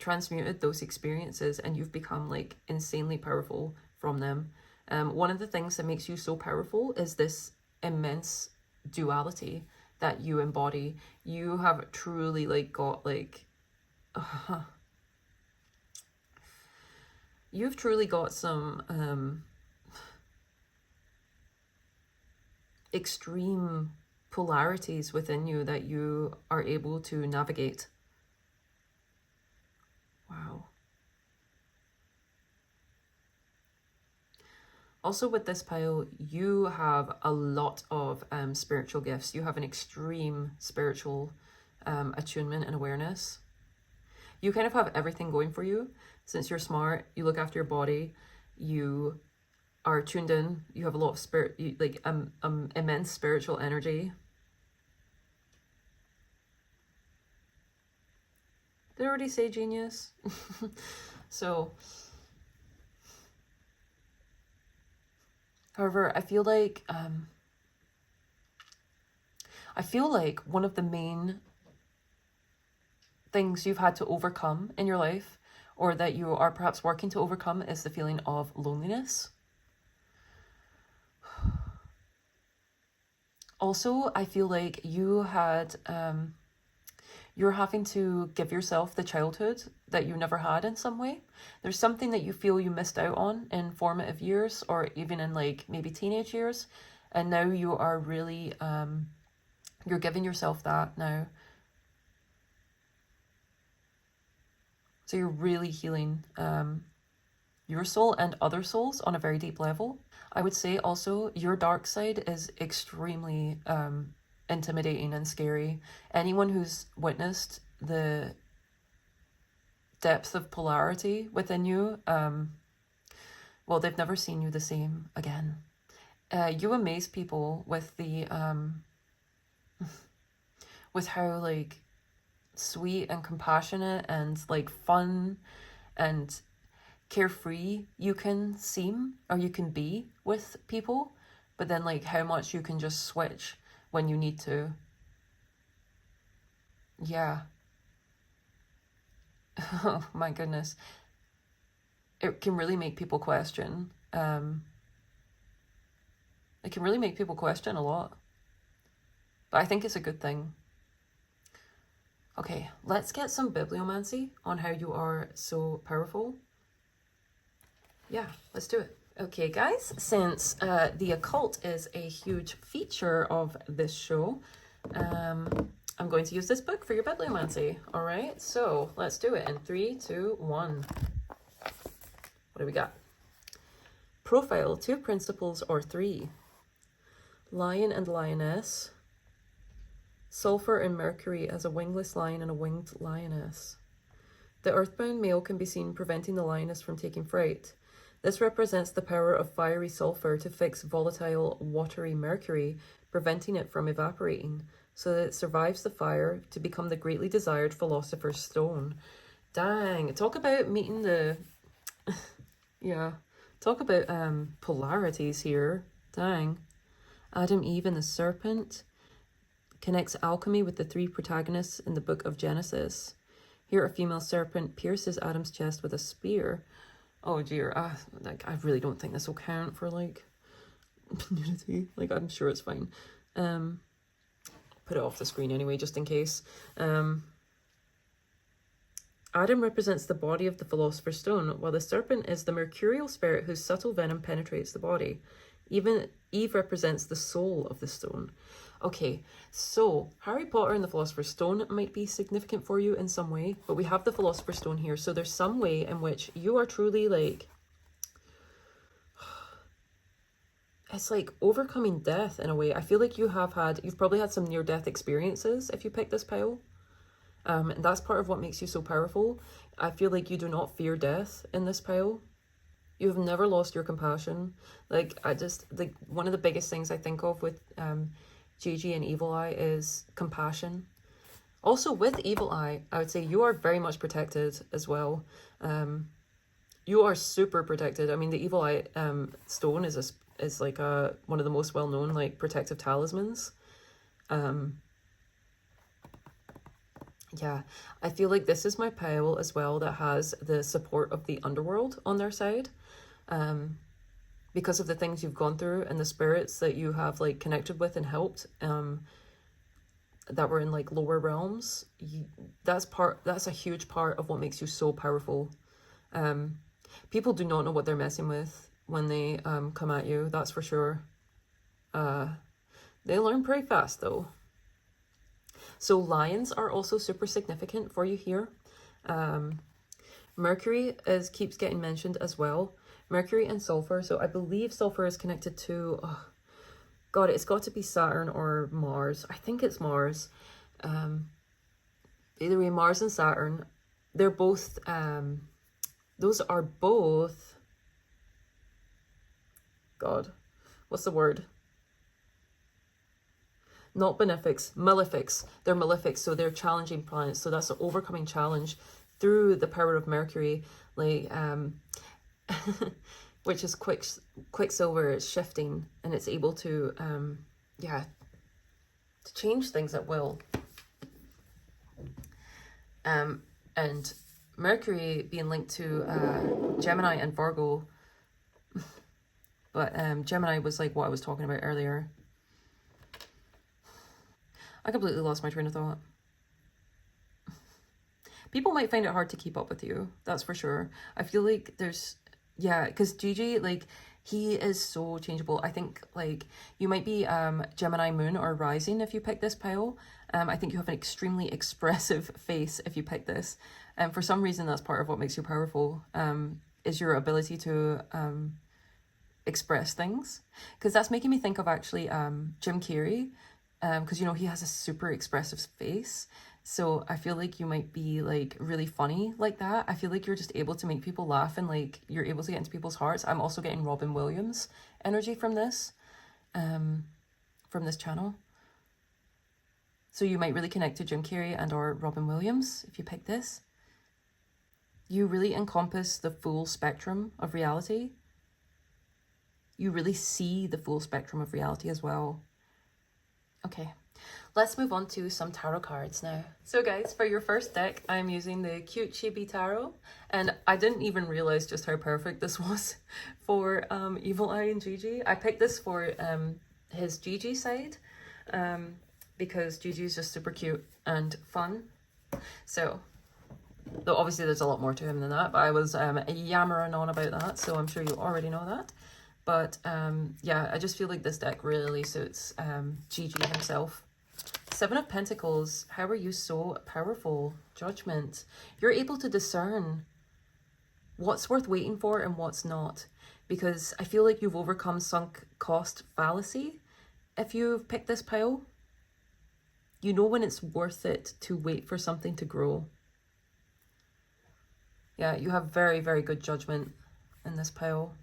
transmuted those experiences and you've become like insanely powerful from them. One of the things that makes you so powerful is this immense duality that you embody. You have truly like got like you've truly got some extreme polarities within you that you are able to navigate. Wow. Also with this pile, you have a lot of spiritual gifts. You have an extreme spiritual attunement and awareness. You kind of have everything going for you. Since you're smart, you look after your body, you are tuned in, you have a lot of spirit, like immense spiritual energy. Did I already say genius? So, however, I feel like one of the main things you've had to overcome in your life, or that you are perhaps working to overcome, is the feeling of loneliness. Also, I feel like you're having to give yourself the childhood that you never had in some way. There's something that you feel you missed out on in formative years, or even in like maybe teenage years, and now you are really you're giving yourself that now. So you're really healing your soul and other souls on a very deep level. I would say also your dark side is extremely intimidating and scary. Anyone who's witnessed the depth of polarity within you, well, they've never seen you the same again. You amaze people with the with how like sweet and compassionate and like fun and carefree you can seem or you can be with people, but then like how much you can just switch when you need to. Yeah. Oh my goodness. It can really make people question. It can really make people question a lot. But I think it's a good thing. Okay, let's get some bibliomancy on how you are so powerful. Yeah, let's do it. Okay, guys, since the occult is a huge feature of this show, I'm going to use this book for your bibliomancy. All right, so let's do it in 3, 2, 1. What do we got? Profile, 2 principles or 3. Lion and lioness. Sulfur and Mercury as a wingless lion and a winged lioness. The earthbound male can be seen preventing the lioness from taking fright. This represents the power of fiery sulfur to fix volatile, watery Mercury, preventing it from evaporating, so that it survives the fire to become the greatly desired philosopher's stone. Dang, talk about meeting the... yeah, talk about polarities here. Dang. Adam, Eve, and the serpent connects alchemy with the 3 protagonists in the book of Genesis. Here, a female serpent pierces Adam's chest with a spear. Oh dear, like I really don't think this will count for like nudity. Like I'm sure it's fine. Put it off the screen anyway, just in case. Adam represents the body of the philosopher's stone, while the serpent is the mercurial spirit whose subtle venom penetrates the body. Even Eve represents the soul of the stone. Okay, so Harry Potter and the Philosopher's Stone might be significant for you in some way, but we have the Philosopher's Stone here, so there's some way in which you are truly like... It's like overcoming death in a way. I feel like you've probably had some near-death experiences if you pick this pile. And that's part of what makes you so powerful. I feel like you do not fear death in this pile. You have never lost your compassion. Like, one of the biggest things I think of with Gigi and Evil Eye is compassion. Also with Evil Eye, I would say you are very much protected as well. You are super protected. I mean, the Evil Eye stone is like one of the most well-known like protective talismans. Yeah, I feel like this is my pile as well that has the support of the underworld on their side. Because of the things you've gone through and the spirits that you have like connected with and helped, that were in like lower realms. That's a huge part of what makes you so powerful. People do not know what they're messing with when they come at you, that's for sure. They learn pretty fast though. So lions are also super significant for you here. Mercury keeps getting mentioned as well. Mercury and sulfur. So I believe sulfur is connected to, oh, God, it's got to be Saturn or Mars. I think it's Mars. Either way, Mars and Saturn. They're both, those are both, God, what's the word? Not benefics, malefics. They're malefics, so they're challenging planets. So that's an overcoming challenge through the power of Mercury, like which is Quicksilver is shifting, and it's able to to change things at will. And Mercury being linked to Gemini and Virgo, but Gemini was like what I was talking about earlier. I completely lost my train of thought. People might find it hard to keep up with you, that's for sure. I feel like there's, yeah, because Gigi, like, he is so changeable. I think, like, you might be Gemini Moon or Rising if you pick this pile. I think you have an extremely expressive face if you pick this. And for some reason, that's part of what makes you powerful, is your ability to express things. Because that's making me think of, actually, Jim Carrey. Because, you know, he has a super expressive face. So I feel like you might be, like, really funny like that. I feel like you're just able to make people laugh and, like, you're able to get into people's hearts. I'm also getting Robin Williams energy from this channel. So you might really connect to Jim Carrey and or Robin Williams if you pick this. You really encompass the full spectrum of reality. You really see the full spectrum of reality as well. Okay, let's move on to some tarot cards now. So guys, for your first deck, I'm using the Cute Chibi Tarot, and I didn't even realize just how perfect this was for Evil Eye and Gigi. I picked this for his Gigi side, because Gigi is just super cute and fun. So, though obviously there's a lot more to him than that, but I was yammering on about that, so I'm sure you already know that. But yeah, I just feel like this deck really suits Gigi himself. Seven of Pentacles. How are you so powerful? Judgment. You're able to discern what's worth waiting for and what's not. Because I feel like you've overcome sunk cost fallacy. If you've picked this pile, you know when it's worth it to wait for something to grow. Yeah, you have very, very good judgment in this pile.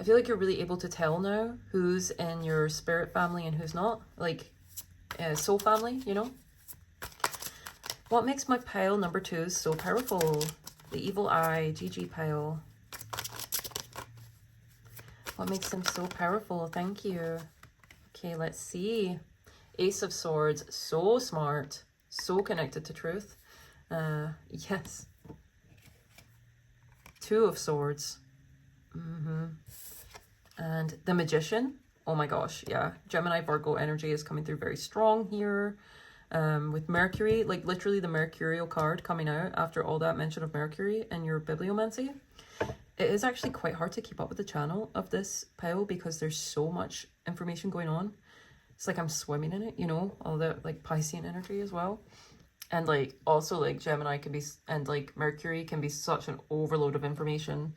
I feel like you're really able to tell now who's in your spirit family and who's not. Like, soul family, you know? What makes my pile number 2 so powerful? The Evil Eye, Gigi pile. What makes him so powerful? Thank you. Okay, let's see. Ace of Swords, so smart, so connected to truth. Yes. Two of Swords. And the Magician. Oh my gosh, yeah. Gemini Virgo energy is coming through very strong here. With Mercury, like literally the Mercurial card coming out after all that mention of Mercury in your bibliomancy. It is actually quite hard to keep up with the channel of this pile because there's so much information going on. It's like I'm swimming in it, you know, all the like Piscean energy as well. And like also like Gemini can be, and like Mercury can be such an overload of information.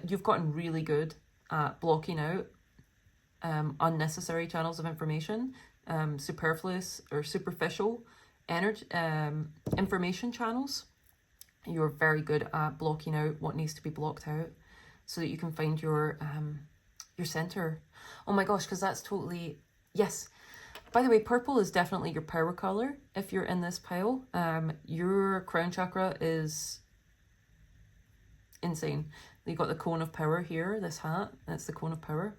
You've gotten really good at blocking out unnecessary channels of information, superfluous or superficial energy, information channels. You're very good at blocking out what needs to be blocked out so that you can find your center. Oh my gosh, because that's totally, yes. By the way, purple is definitely your power color if you're in this pile. Your crown chakra is insane. You got the cone of power here, this hat, that's the cone of power.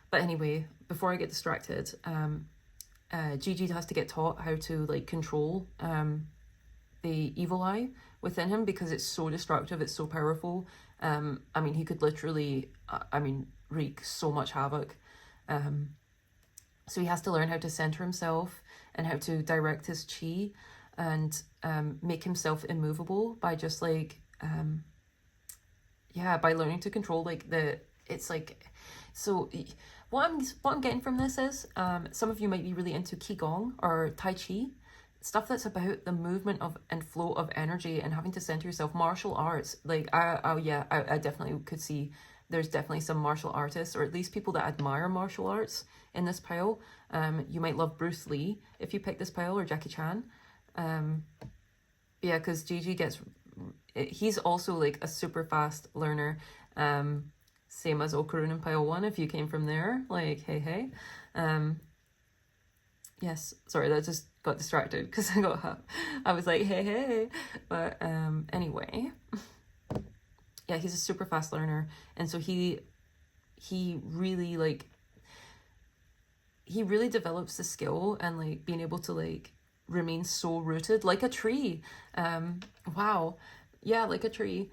But anyway, before I get distracted, Gigi has to get taught how to like control the evil eye within him because it's so destructive, it's so powerful. I mean, he could literally, wreak so much havoc. So he has to learn how to center himself and how to direct his chi and make himself immovable by just like, by learning to control like it's like, so what I'm getting from this is, some of you might be really into Qigong or Tai Chi, stuff that's about the movement of and flow of energy and having to center yourself. Martial arts, like I definitely could see there's definitely some martial artists, or at least people that admire martial arts in this pile. You might love Bruce Lee if you pick this pile, or Jackie Chan. Yeah, because Gigi he's also like a super fast learner. Same as Okarun in pile 1 if you came from there, like hey. Yes, sorry, that just got distracted because I was like hey. But anyway, yeah, he's a super fast learner, and so he really develops the skill and like being able to like remain so rooted like a tree. Wow, yeah, like a tree,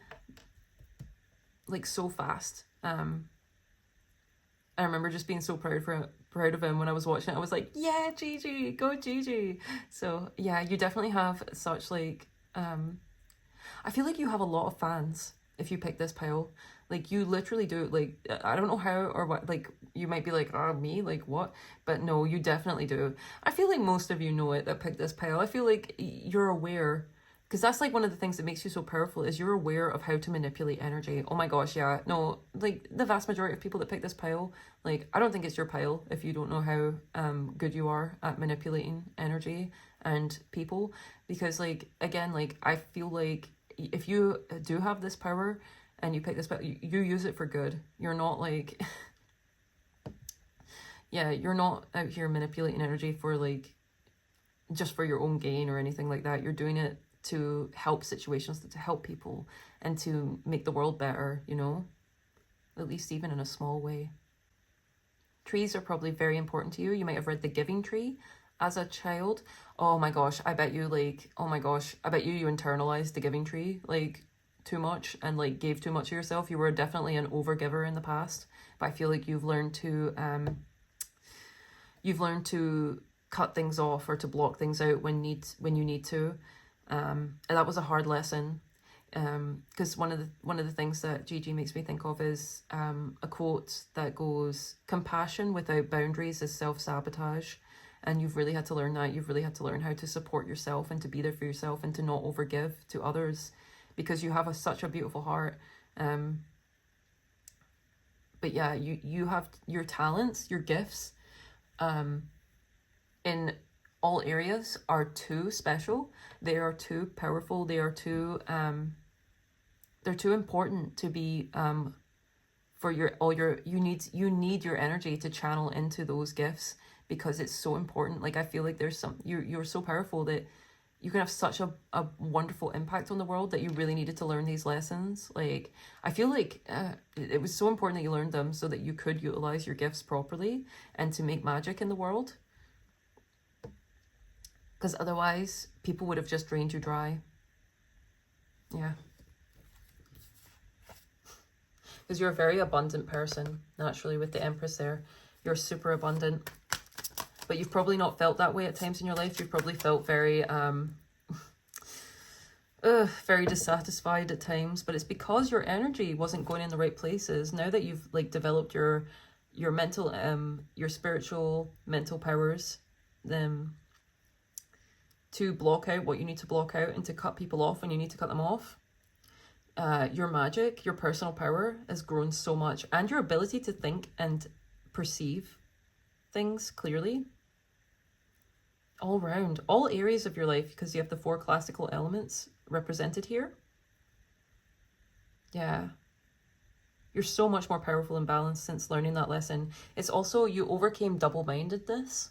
like so fast. I remember just being so proud of him when I was watching it. I was like, yeah, Gigi, go Gigi. So yeah, you definitely have such like, I feel like you have a lot of fans if you pick this pile. Like you literally do. Like, I don't know how or what, like you might be like, oh, me, like what? But no, you definitely do. I feel like most of you know it that picked this pile. I feel like you're aware, because that's like one of the things that makes you so powerful is you're aware of how to manipulate energy. Oh my gosh, yeah. No, like the vast majority of people that pick this pile, like I don't think it's your pile if you don't know how good you are at manipulating energy and people. Because like, again, like I feel like if you do have this power and you pick this pile, you use it for good. You're not like, yeah, you're not out here manipulating energy for like, just for your own gain or anything like that. You're doing it to help situations, to help people, and to make the world better, you know, at least even in a small way. Trees are probably very important to you. You might have read The Giving Tree as a child. Oh my gosh, I bet you like, oh my gosh, I bet you internalized The Giving Tree like too much and like gave too much of yourself. You were definitely an overgiver in the past, but I feel like you've learned to cut things off or to block things out when you need to. And that was a hard lesson. Because one of the things that Gigi makes me think of is a quote that goes, "Compassion without boundaries is self-sabotage." And you've really had to learn that. You've really had to learn how to support yourself and to be there for yourself and to not overgive to others, because you have such a beautiful heart. But yeah, you have your talents, your gifts, in all areas are too special. They are too powerful. They are too they're too important to be for you need your energy to channel into those gifts, because it's so important. Like, I feel like there's you're so powerful that you can have such a wonderful impact on the world that you really needed to learn these lessons. Like, I feel like it was so important that you learned them so that you could utilize your gifts properly and to make magic in the world. Because otherwise, people would have just drained you dry. Yeah. Because you're a very abundant person, naturally, with the Empress there. You're super abundant. But you've probably not felt that way at times in your life. You've probably felt very, very dissatisfied at times. But it's because your energy wasn't going in the right places. Now that you've, like, developed your mental, your spiritual mental powers, to block out what you need to block out and to cut people off when you need to cut them off. Your magic, your personal power has grown so much, and your ability to think and perceive things clearly all around, all areas of your life, because you have the 4 classical elements represented here. Yeah. You're so much more powerful and balanced since learning that lesson. It's also, you overcame double-mindedness.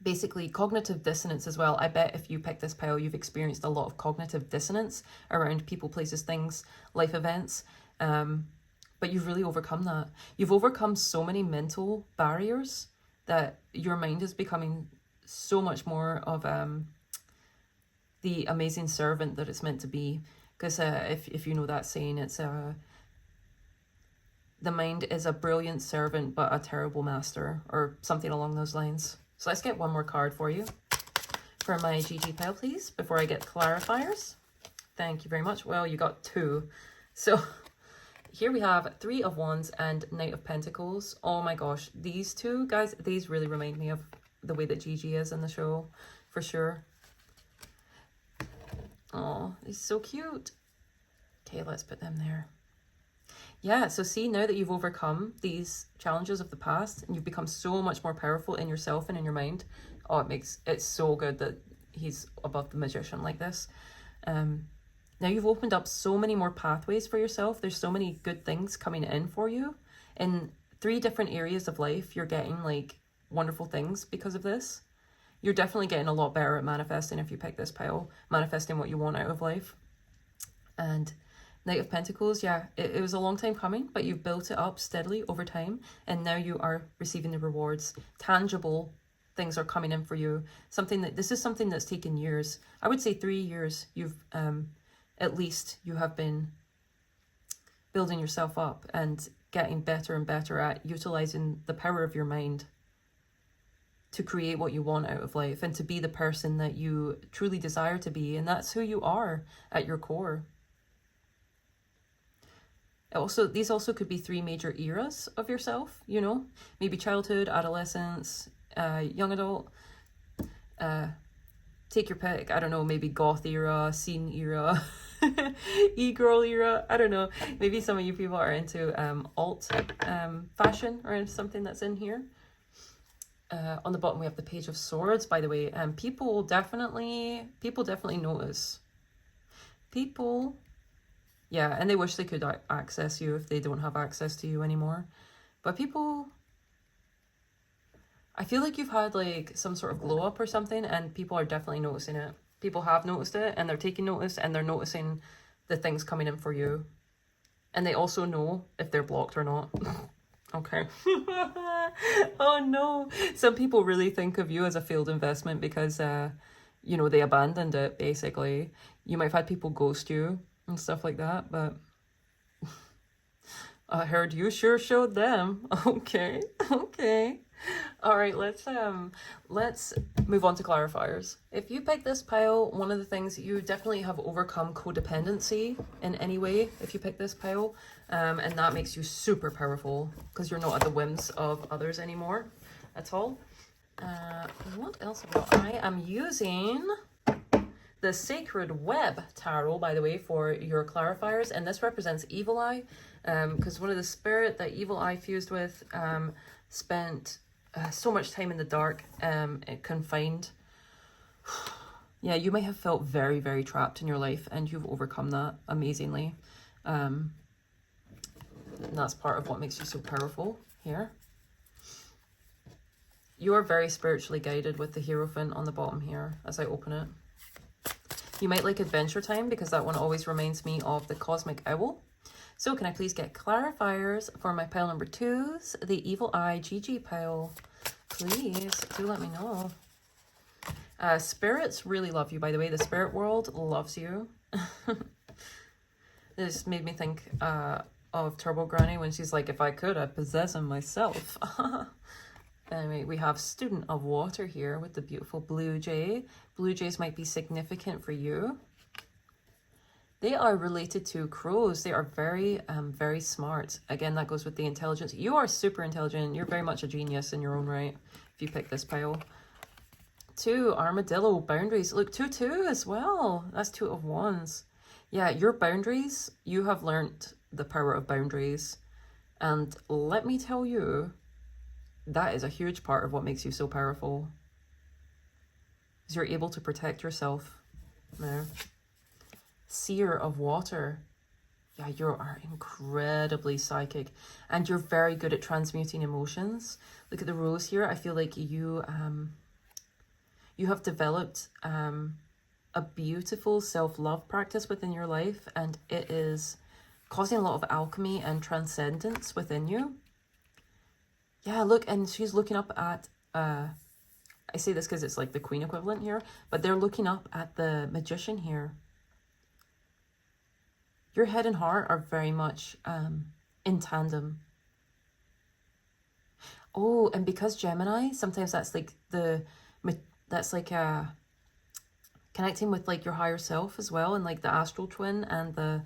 Basically, cognitive dissonance as well. I bet if you pick this pile, you've experienced a lot of cognitive dissonance around people, places, things, life events. But you've really overcome that. You've overcome so many mental barriers that your mind is becoming so much more of the amazing servant that it's meant to be. Because if you know that saying, it's the mind is a brilliant servant but a terrible master, or something along those lines. So let's get one more card for you for my GG pile, please, before I get clarifiers. Thank you very much. Well, you got 2. So here we have 3 of Wands and Knight of Pentacles. Oh my gosh, these 2 guys, these really remind me of the way that Gigi is in the show, for sure. Oh, he's so cute. Okay, let's put them there. Yeah, so see, now that you've overcome these challenges of the past and you've become so much more powerful in yourself and in your mind, oh, it's so good that he's above the Magician like this. Now you've opened up so many more pathways for yourself. There's so many good things coming in for you. In 3 different areas of life, you're getting, like, wonderful things because of this. You're definitely getting a lot better at manifesting if you pick this pile, manifesting what you want out of life. And Knight of Pentacles, yeah, it was a long time coming, but you've built it up steadily over time, and now you are receiving the rewards. Tangible things are coming in for you. This is something that's taken years. I would say 3 years. You've at least you have been building yourself up and getting better and better at utilizing the power of your mind to create what you want out of life and to be the person that you truly desire to be, and that's who you are at your core. These also could be 3 major eras of yourself, you know, maybe childhood, adolescence, young adult, take your pick. I don't know, maybe goth era, scene era, e-girl era. I don't know. Maybe some of you people are into alt fashion or something that's in here. On the bottom we have the Page of Swords, by the way. People definitely notice. People, yeah, and they wish they could access you if they don't have access to you anymore. But people, I feel like you've had like some sort of glow up or something, and people are definitely noticing it. People have noticed it, and they're taking notice, and they're noticing the things coming in for you. And they also know if they're blocked or not. Okay. Oh no. Some people really think of you as a failed investment because, you know, they abandoned it, basically. You might have had people ghost you and stuff like that, but I heard you sure showed them. Okay. Okay. All right, let's move on to clarifiers. If you pick this pile, one of the things, you definitely have overcome codependency in any way if you pick this pile, and that makes you super powerful because you're not at the whims of others anymore at all. What else have I am using the Sacred Web Tarot, by the way, for your clarifiers, and this represents Evil Eye, because one of the spirit that Evil Eye fused with spent so much time in the dark, confined. Yeah, you might have felt very, very trapped in your life, and you've overcome that amazingly. And that's part of what makes you so powerful here. You are very spiritually guided with the Hierophant on the bottom here as I open it. You might like Adventure Time because that one always reminds me of the Cosmic Owl. So can I please get clarifiers for my pile number 2s, the Evil Eye GG pile? Please do let me know. Spirits really love you, by the way. The spirit world loves you. This made me think of Turbo Granny when she's like, if I could, I'd possess him myself. Anyway, we have Student of Water here with the beautiful blue jay. Blue jays might be significant for you. They are related to crows. They are very, very smart. Again, that goes with the intelligence. You are super intelligent. You're very much a genius in your own right if you pick this pile. 2, Armadillo, boundaries. Look, 2-2 as well. That's 2 of wands. Yeah, your boundaries, you have learnt the power of boundaries. And let me tell you, that is a huge part of what makes you so powerful. Is you're able to protect yourself. There. Seer of Water. Yeah, you are incredibly psychic and you're very good at transmuting emotions. Look at the rose here. I feel like you have developed a beautiful self-love practice within your life, and it is causing a lot of alchemy and transcendence within you. Yeah, look, and she's looking up at I say this because it's like the queen equivalent here, but they're looking up at the magician here. Your head and heart are very much in tandem. Oh, and because Gemini, sometimes that's like connecting with like your higher self as well, and like the astral twin and the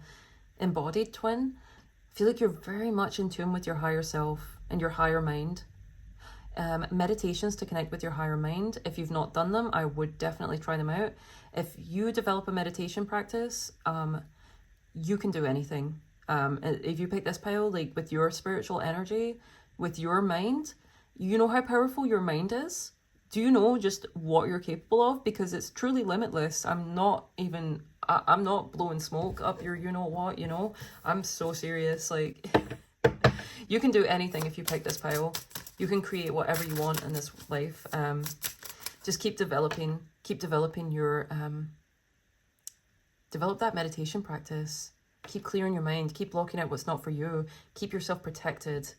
embodied twin. I feel like you're very much in tune with your higher self and your higher mind. Meditations to connect with your higher mind. If you've not done them, I would definitely try them out. If you develop a meditation practice, you can do anything. If you pick this pile, like with your spiritual energy, with your mind, you know how powerful your mind is. Do you know just what you're capable of? Because it's truly limitless. I'm not blowing smoke up your you know what, you know. I'm so serious. Like, you can do anything if you pick this pile. You can create whatever you want in this life. Just keep developing your develop that meditation practice. Keep clearing your mind. Keep blocking out what's not for you. Keep yourself protected,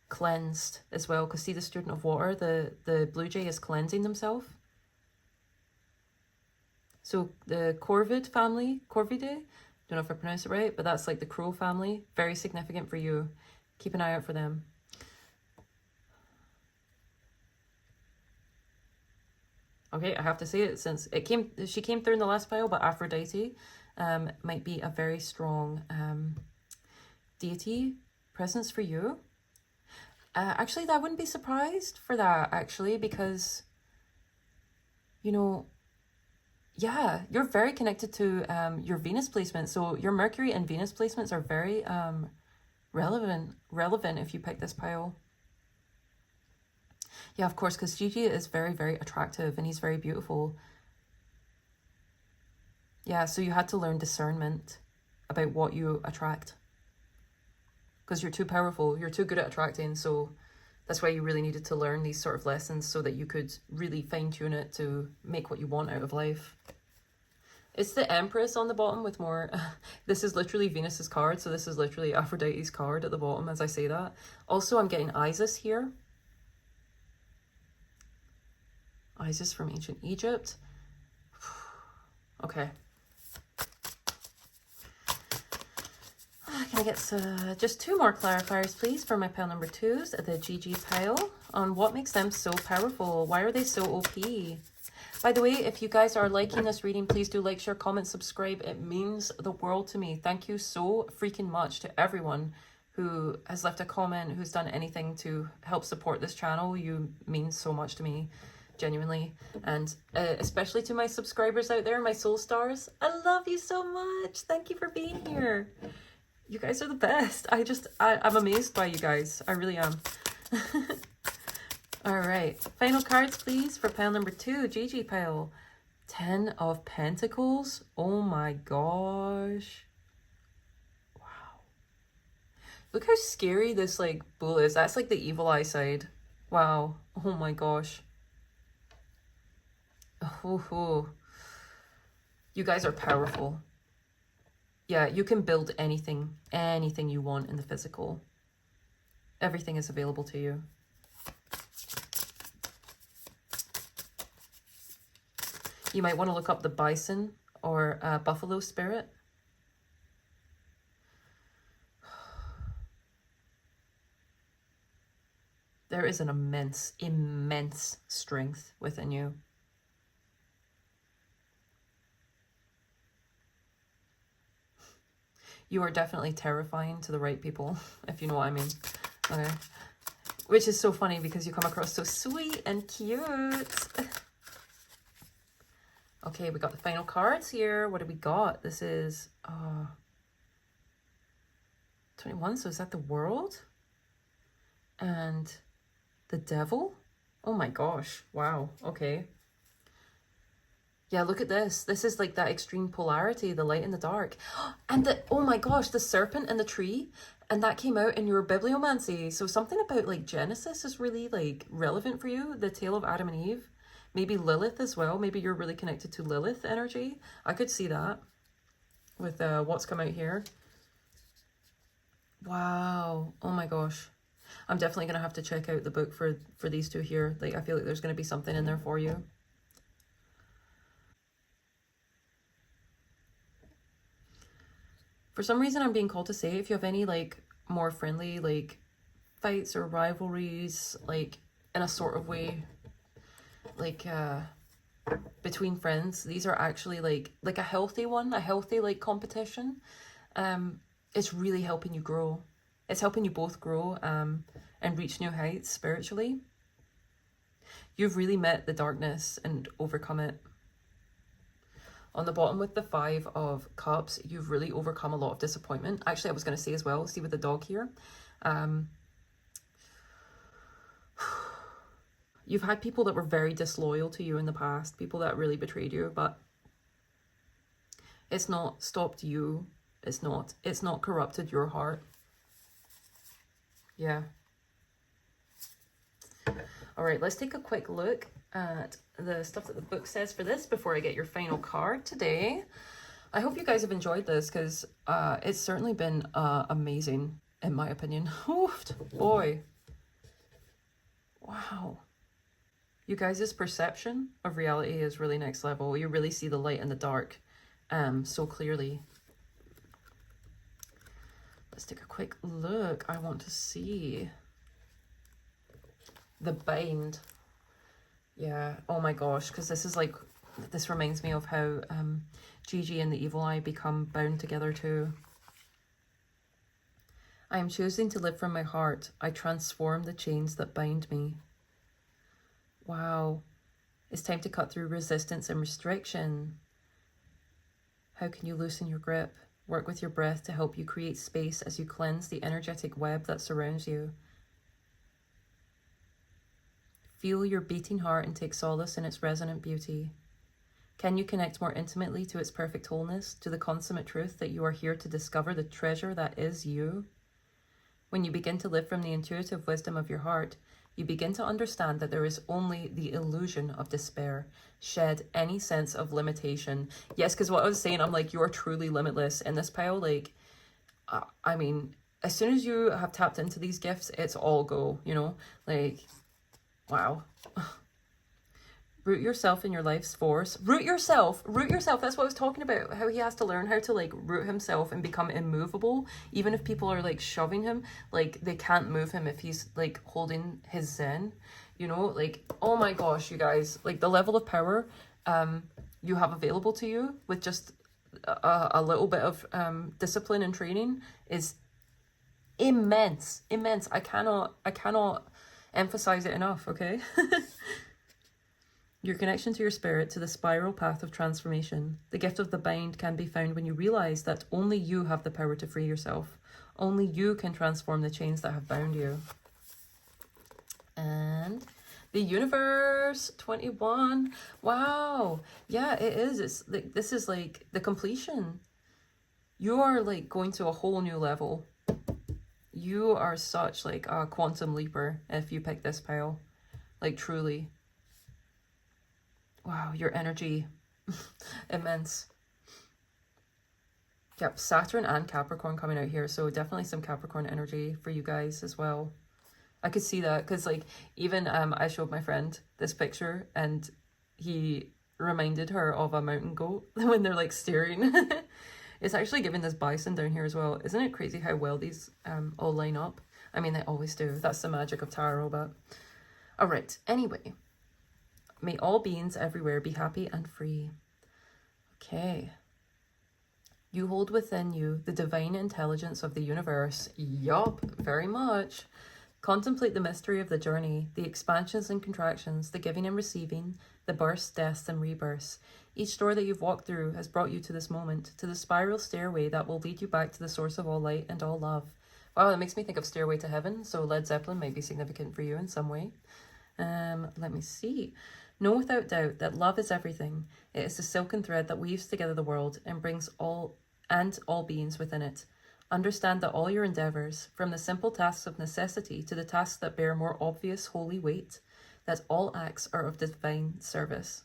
cleansed as well. Because see the Student of Water, the blue jay is cleansing themselves. So the Corvidae, don't know if I pronounced it right, but that's like the crow family. Very significant for you. Keep an eye out for them. Okay, I have to say it since she came through in the last pile, but Aphrodite might be a very strong deity presence for you. Actually, I wouldn't be surprised for that, actually, because, you know, yeah, you're very connected to your Venus placement. So your Mercury and Venus placements are very relevant if you pick this pile. Yeah, of course, because Gigi is very, very attractive and he's very beautiful. Yeah, so you had to learn discernment about what you attract. Because you're too powerful. You're too good at attracting, so That's why you really needed to learn these sort of lessons so that you could really fine-tune it to make what you want out of life. It's the Empress on the bottom with more... This is literally Venus's card, so this is literally Aphrodite's card at the bottom as I say that. Also, I'm getting Isis here. Isis from ancient Egypt. Okay. Can I get just 2 more clarifiers, please, for my pile number 2s, the GG pile, on what makes them so powerful? Why are they so OP? By the way, if you guys are liking this reading, please do like, share, comment, subscribe. It means the world to me. Thank you so freaking much to everyone who has left a comment, who's done anything to help support this channel. You mean so much to me, genuinely. And especially to my subscribers out there, my soul stars. I love you so much. Thank you for being here. You guys are the best. I'm amazed by you guys. I really am. All right. Final cards, please, for pile number 2. GG pile. 10 of Pentacles. Oh my gosh. Wow. Look how scary this, like, bull is. That's, like, the evil eye side. Wow. Oh my gosh. Oh. You guys are powerful. Yeah, you can build anything you want in the physical. Everything is available to you. You might want to look up the bison or buffalo spirit. There is an immense strength within you. You are definitely terrifying to the right people, if you know what I mean. Okay. Which is so funny because you come across so sweet and cute. Okay, we got the final cards here. What do we got? This is 21, so is that the World? And the Devil? Oh my gosh. Wow. Okay. Yeah, look at this. This is like that extreme polarity, the light and the dark. And the, oh my gosh, the serpent and the tree. And that came out in your bibliomancy. So something about like Genesis is really like relevant for you. The tale of Adam and Eve. Maybe Lilith as well. Maybe you're really connected to Lilith energy. I could see that with what's come out here. Wow. Oh my gosh. I'm definitely going to have to check out the book for these two here. Like, I feel like there's going to be something in there for you. For some reason, I'm being called to say, if you have any, like, more friendly, like, fights or rivalries, like, in a sort of way, like, between friends, these are actually, like a healthy one, a healthy, like, competition. It's really helping you grow. It's helping you both grow, and reach new heights spiritually. You've really met the darkness and overcome it. On the bottom with the 5 of Cups, you've really overcome a lot of disappointment. Actually, I was going to say as well, see with the dog here. You've had people that were very disloyal to you in the past, people that really betrayed you, but it's not stopped you. It's not corrupted your heart. Yeah. All right, let's take a quick look at the stuff that the book says for this before I get your final card today. I hope you guys have enjoyed this because it's certainly been amazing in my opinion. Oof, boy. Wow. You guys' perception of reality is really next level. You really see the light and the dark so clearly. Let's take a quick look. I want to see the bind. Yeah, oh my gosh, because this is like, this reminds me of how Gigi and the Evil Eye become bound together too. I am choosing to live from my heart. I transform the chains that bind me. Wow. It's time to cut through resistance and restriction. How can you loosen your grip? Work with your breath to help you create space as you cleanse the energetic web that surrounds you. Feel your beating heart and take solace in its resonant beauty. Can you connect more intimately to its perfect wholeness, to the consummate truth that you are here to discover the treasure that is you? When you begin to live from the intuitive wisdom of your heart, You begin to understand that there is only the illusion of despair. Shed any sense of limitation. Yes, because what I was saying, I'm like, you're truly limitless in this pile. Like, I mean, as soon as you have tapped into these gifts, it's all go, you know? Like, wow. Root yourself in your life's force. Root yourself. Root yourself. That's what I was talking about. How he has to learn how to like root himself and become immovable. Even if people are like shoving him, like they can't move him if he's like holding his zen. You know, like, oh my gosh, you guys, like the level of power you have available to you with just a little bit of discipline and training is immense. Immense. I cannot emphasize it enough, okay? Your connection to your spirit, to the spiral path of transformation. The gift of the bind can be found when you realize that only you have the power to free yourself. Only you can transform the chains that have bound you. And the universe, 21. Wow. Yeah, it is. It's like, this is like the completion. You are like going to a whole new level. You are such like a quantum leaper if you pick this pile. Like truly. Wow, your energy, immense. Yep, Saturn and Capricorn coming out here. So definitely some Capricorn energy for you guys as well. I could see that because like even I showed my friend this picture and he reminded her of a mountain goat when they're like steering. It's actually giving this bison down here as well. Isn't it crazy how well these all line up? I mean, they always do. That's the magic of tarot, but... All right, anyway. May all beings everywhere be happy and free. Okay. You hold within you the divine intelligence of the universe. Yup, very much. Contemplate the mystery of the journey, the expansions and contractions, the giving and receiving, the births, deaths, and rebirths. Each door that you've walked through has brought you to this moment, to the spiral stairway that will lead you back to the source of all light and all love. Wow, that makes me think of Stairway to Heaven, so Led Zeppelin might be significant for you in some way. Let me see. Know without doubt that love is everything. It is the silken thread that weaves together the world and brings all beings within it. Understand that all your endeavours, from the simple tasks of necessity to the tasks that bear more obvious holy weight, that all acts are of divine service.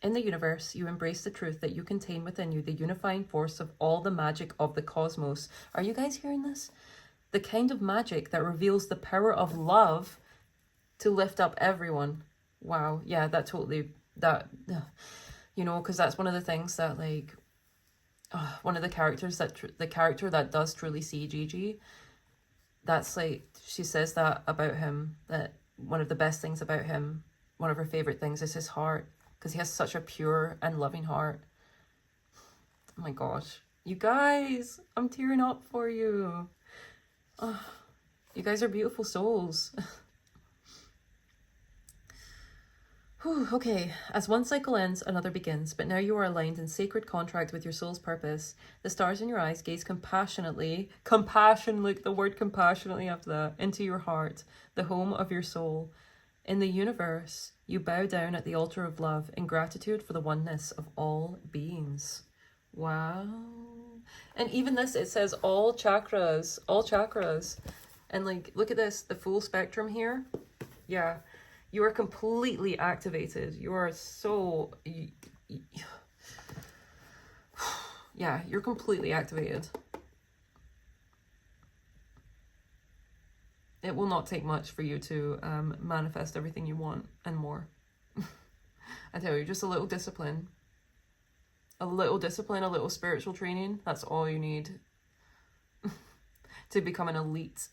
In the universe, you embrace the truth that you contain within you the unifying force of all the magic of the cosmos. Are you guys hearing this? The kind of magic that reveals the power of love to lift up everyone. Wow, yeah, that totally, you know, because that's one of the things that, like, one of the characters that, the character that does truly see Gigi, that's like, she says that about him, that one of the best things about him, one of her favourite things is his heart, because he has such a pure and loving heart. Oh my gosh, you guys, I'm tearing up for you. Oh, you guys are beautiful souls. Whew, okay, as one cycle ends, another begins, but now you are aligned in sacred contract with your soul's purpose. The stars in your eyes gaze compassionately, like the word compassionately after that, into your heart, the home of your soul. In the universe, you bow down at the altar of love in gratitude for the oneness of all beings. Wow. And even this, it says all chakras. And like, look at this, the full spectrum here. Yeah. You are completely activated. You are so... Yeah, you're completely activated. It will not take much for you to manifest everything you want and more. I tell you, just a little discipline. A little discipline, a little spiritual training. That's all you need to become an elite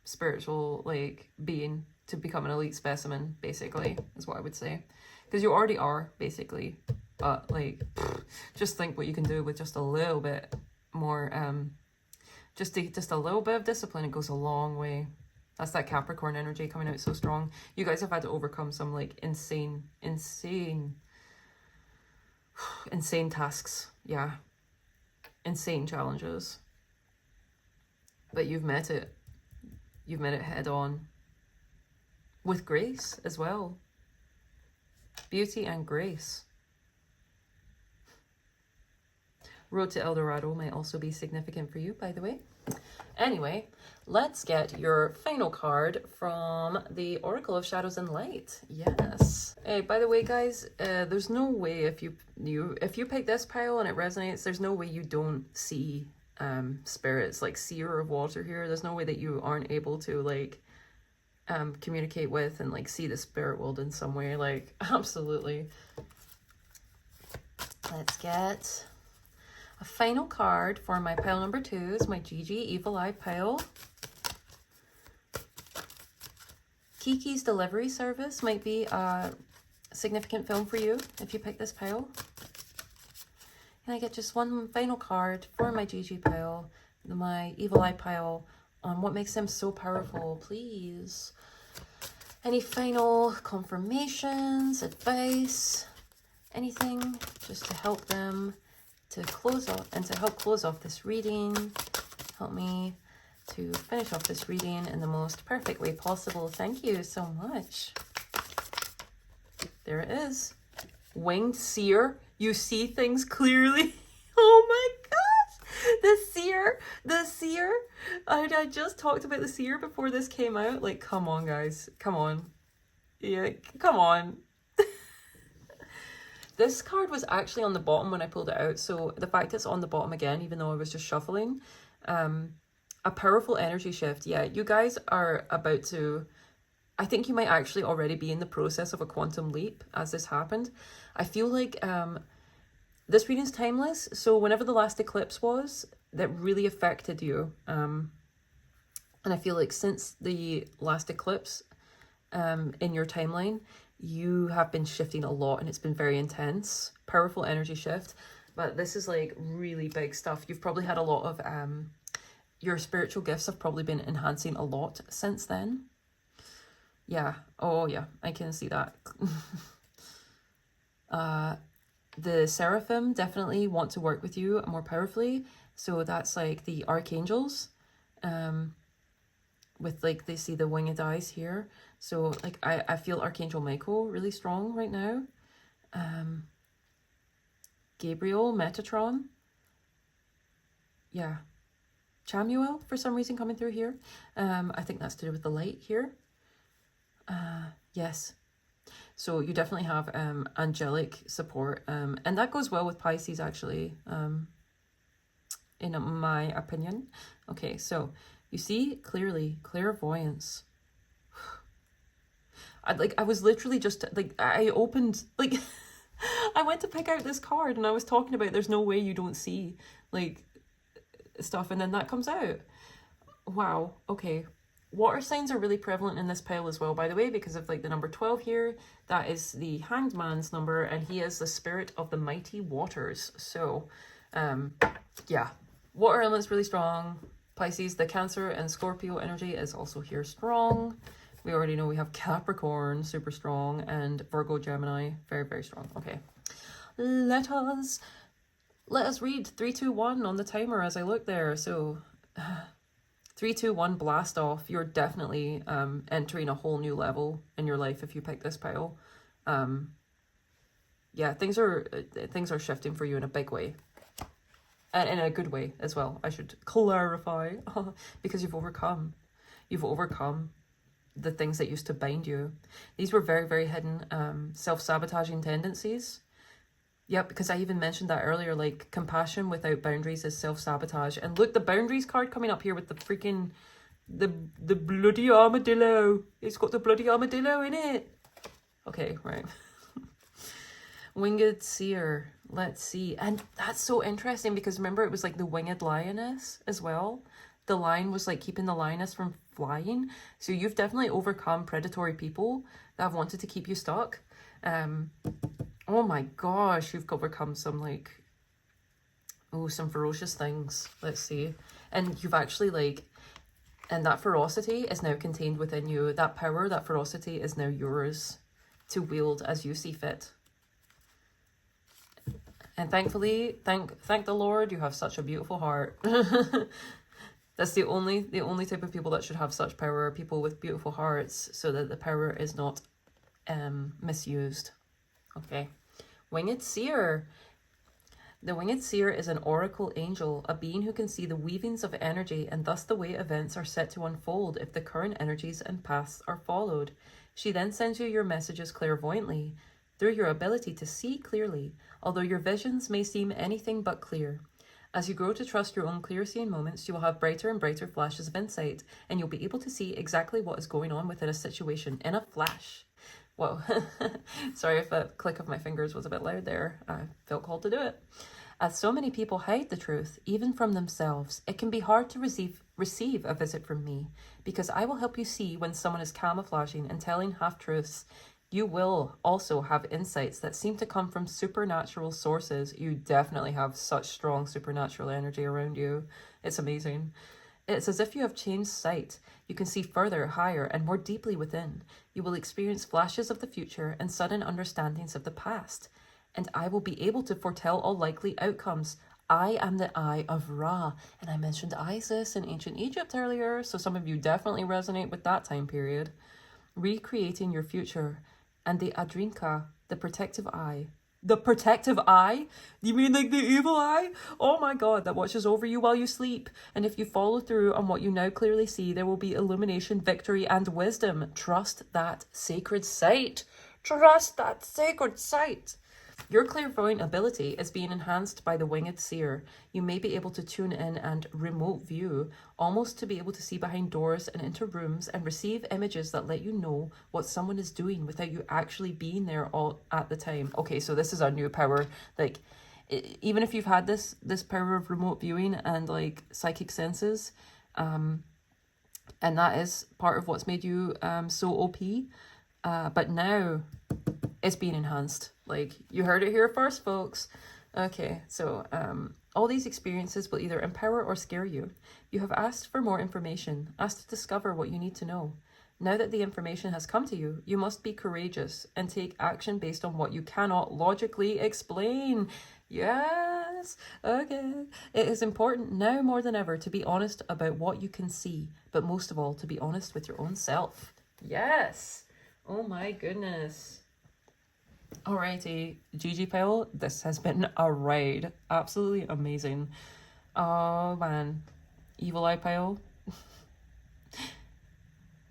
spiritual like being, to become an elite specimen, basically, is what I would say, because you already are, basically, but like just think what you can do with just a little bit more just a little bit of discipline. It goes a long way. That's that Capricorn energy coming out so strong. You guys have had to overcome some like insane tasks. Yeah, insane challenges, but you've met it. You've met it head on. With grace as well. Beauty and grace. Road to El Dorado may also be significant for you, by the way. Anyway, let's get your final card from the Oracle of Shadows and Light. Yes. Hey, by the way, guys, there's no way if you pick this pile and it resonates, there's no way you don't see spirits like Seer of Water here. There's no way that you aren't able to like communicate with and like see the spirit world in some way. Like, absolutely. Let's get a final card for my pile number 2 is my Gigi Evil Eye pile. Kiki's Delivery Service might be a significant film for you if you pick this pile. Can I get just one final card for my Gigi pile, my Evil Eye pile, on what makes them so powerful, please? Any final confirmations, advice, anything just to help them to close off and to help close off this reading. Help me to finish off this reading in the most perfect way possible. Thank you so much. There it is. Winged Seer. You see things clearly. Oh my gosh. The Seer. I just talked about the Seer before this came out. Like, come on, guys. Come on. Yeah, come on. This card was actually on the bottom when I pulled it out, so the fact it's on the bottom again, even though I was just shuffling, a powerful energy shift. Yeah, you guys are about to, I think you might actually already be in the process of a quantum leap as this happened. I feel like this reading's timeless, so whenever the last eclipse was, that really affected you. And I feel like since the last eclipse in your timeline, you have been shifting a lot and it's been very intense, powerful energy shift. But this is like really big stuff. You've probably had a lot of, your spiritual gifts have probably been enhancing a lot since then. Yeah. Oh yeah, I can see that. The Seraphim definitely want to work with you more powerfully. So that's like the archangels. With like, they see the winged eyes here. So like, I feel Archangel Michael really strong right now. Gabriel, Metatron. Yeah. Chamuel, for some reason, coming through here. I think that's to do with the light here. Yes. So you definitely have angelic support. And that goes well with Pisces, actually, in my opinion. Okay, so you see clearly, clairvoyance. I was literally just, like, I opened, like, I went to pick out this card and I was talking about there's no way you don't see, like, stuff, and then that comes out. Wow, okay. Water signs are really prevalent in this pile as well, by the way, because of, like, the number 12 here. That is the Hanged Man's number, and he is the spirit of the mighty waters. So, yeah. Water element's really strong. Pisces, the Cancer and Scorpio energy is also here strong. We already know we have Capricorn, super strong, and Virgo, Gemini, very, very strong. Okay. Let us read 3, 2, 1 on the timer as I look there. So 3, 2, 1, blast off. You're definitely entering a whole new level in your life if you pick this pile. Yeah, things are shifting for you in a big way. And in a good way as well, I should clarify. Because you've overcome the things that used to bind you. These were very, very hidden self-sabotaging tendencies. Yep, because I even mentioned that earlier, like, compassion without boundaries is self-sabotage. And look, the boundaries card coming up here with the freaking, the bloody armadillo. It's got the bloody armadillo in it. Okay, right. Winged Seer. Let's see. And that's so interesting because remember, it was like the winged lioness as well. The lion was like keeping the lioness from flying. So you've definitely overcome predatory people that have wanted to keep you stuck. Oh my gosh, you've overcome some like, some ferocious things. Let's see. And you've actually like, and that ferocity is now contained within you. That power, that ferocity is now yours to wield as you see fit. And thankfully, thank the Lord, you have such a beautiful heart. That's the only type of people that should have such power, are people with beautiful hearts, so that the power is not misused. Okay. Winged Seer. The winged seer is an oracle angel, a being who can see the weavings of energy and thus the way events are set to unfold if the current energies and paths are followed. She then sends you your messages clairvoyantly, through your ability to see clearly, although your visions may seem anything but clear. As you grow to trust your own clear-seeing moments, you will have brighter and brighter flashes of insight, and you'll be able to see exactly what is going on within a situation in a flash. Whoa. Sorry if the click of my fingers was a bit loud there. I felt called to do it. As so many people hide the truth, even from themselves, it can be hard to receive a visit from me, because I will help you see when someone is camouflaging and telling half-truths. You will also have insights that seem to come from supernatural sources. You definitely have such strong supernatural energy around you. It's amazing. It's as if you have changed sight. You can see further, higher, and more deeply within. You will experience flashes of the future and sudden understandings of the past. And I will be able to foretell all likely outcomes. I am the Eye of Ra. And I mentioned Isis in ancient Egypt earlier, so some of you definitely resonate with that time period. Recreating your future. And the Adrinka, the protective eye. The protective eye? You mean like the evil eye? Oh my god, that watches over you while you sleep. And if you follow through on what you now clearly see, there will be illumination, victory, and wisdom. Trust that sacred sight. Trust that sacred sight. Your clairvoyant ability is being enhanced by the winged seer. You may be able to tune in and remote view, almost to be able to see behind doors and into rooms and receive images that let you know what someone is doing without you actually being there all at the time. Okay, so this is a new power. Like, even if you've had this power of remote viewing and like psychic senses, and that is part of what's made you so OP, but now it's being enhanced. Like, you heard it here first, folks. Okay, so all these experiences will either empower or scare you. You have asked for more information, asked to discover what you need to know. Now that the information has come to you, you must be courageous and take action based on what you cannot logically explain. Yes, okay. It is important now more than ever to be honest about what you can see, but most of all, to be honest with your own self. Yes. Oh my goodness. Alrighty, GG Pile, this has been a ride. Absolutely amazing. Oh man, Evil Eye Pile,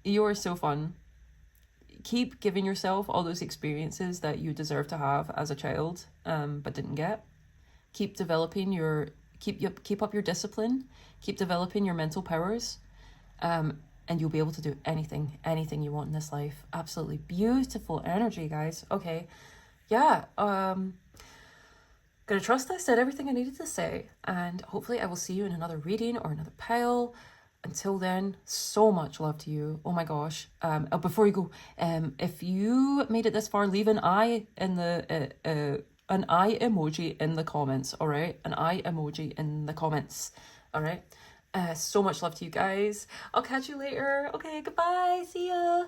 you are so fun. Keep giving yourself all those experiences that you deserve to have as a child, but didn't get. Keep developing keep up your discipline. Keep developing your mental powers, and you'll be able to do anything you want in this life. Absolutely beautiful energy, guys. Okay. Yeah, gonna trust I said everything I needed to say, and hopefully I will see you in another reading or another pile. Until then, so much love to you. Oh my gosh. Before you go, if you made it this far, leave an eye in the an eye emoji in the comments. All right, an eye emoji in the comments. All right. So much love to you guys. I'll catch you later. Okay, goodbye. See ya.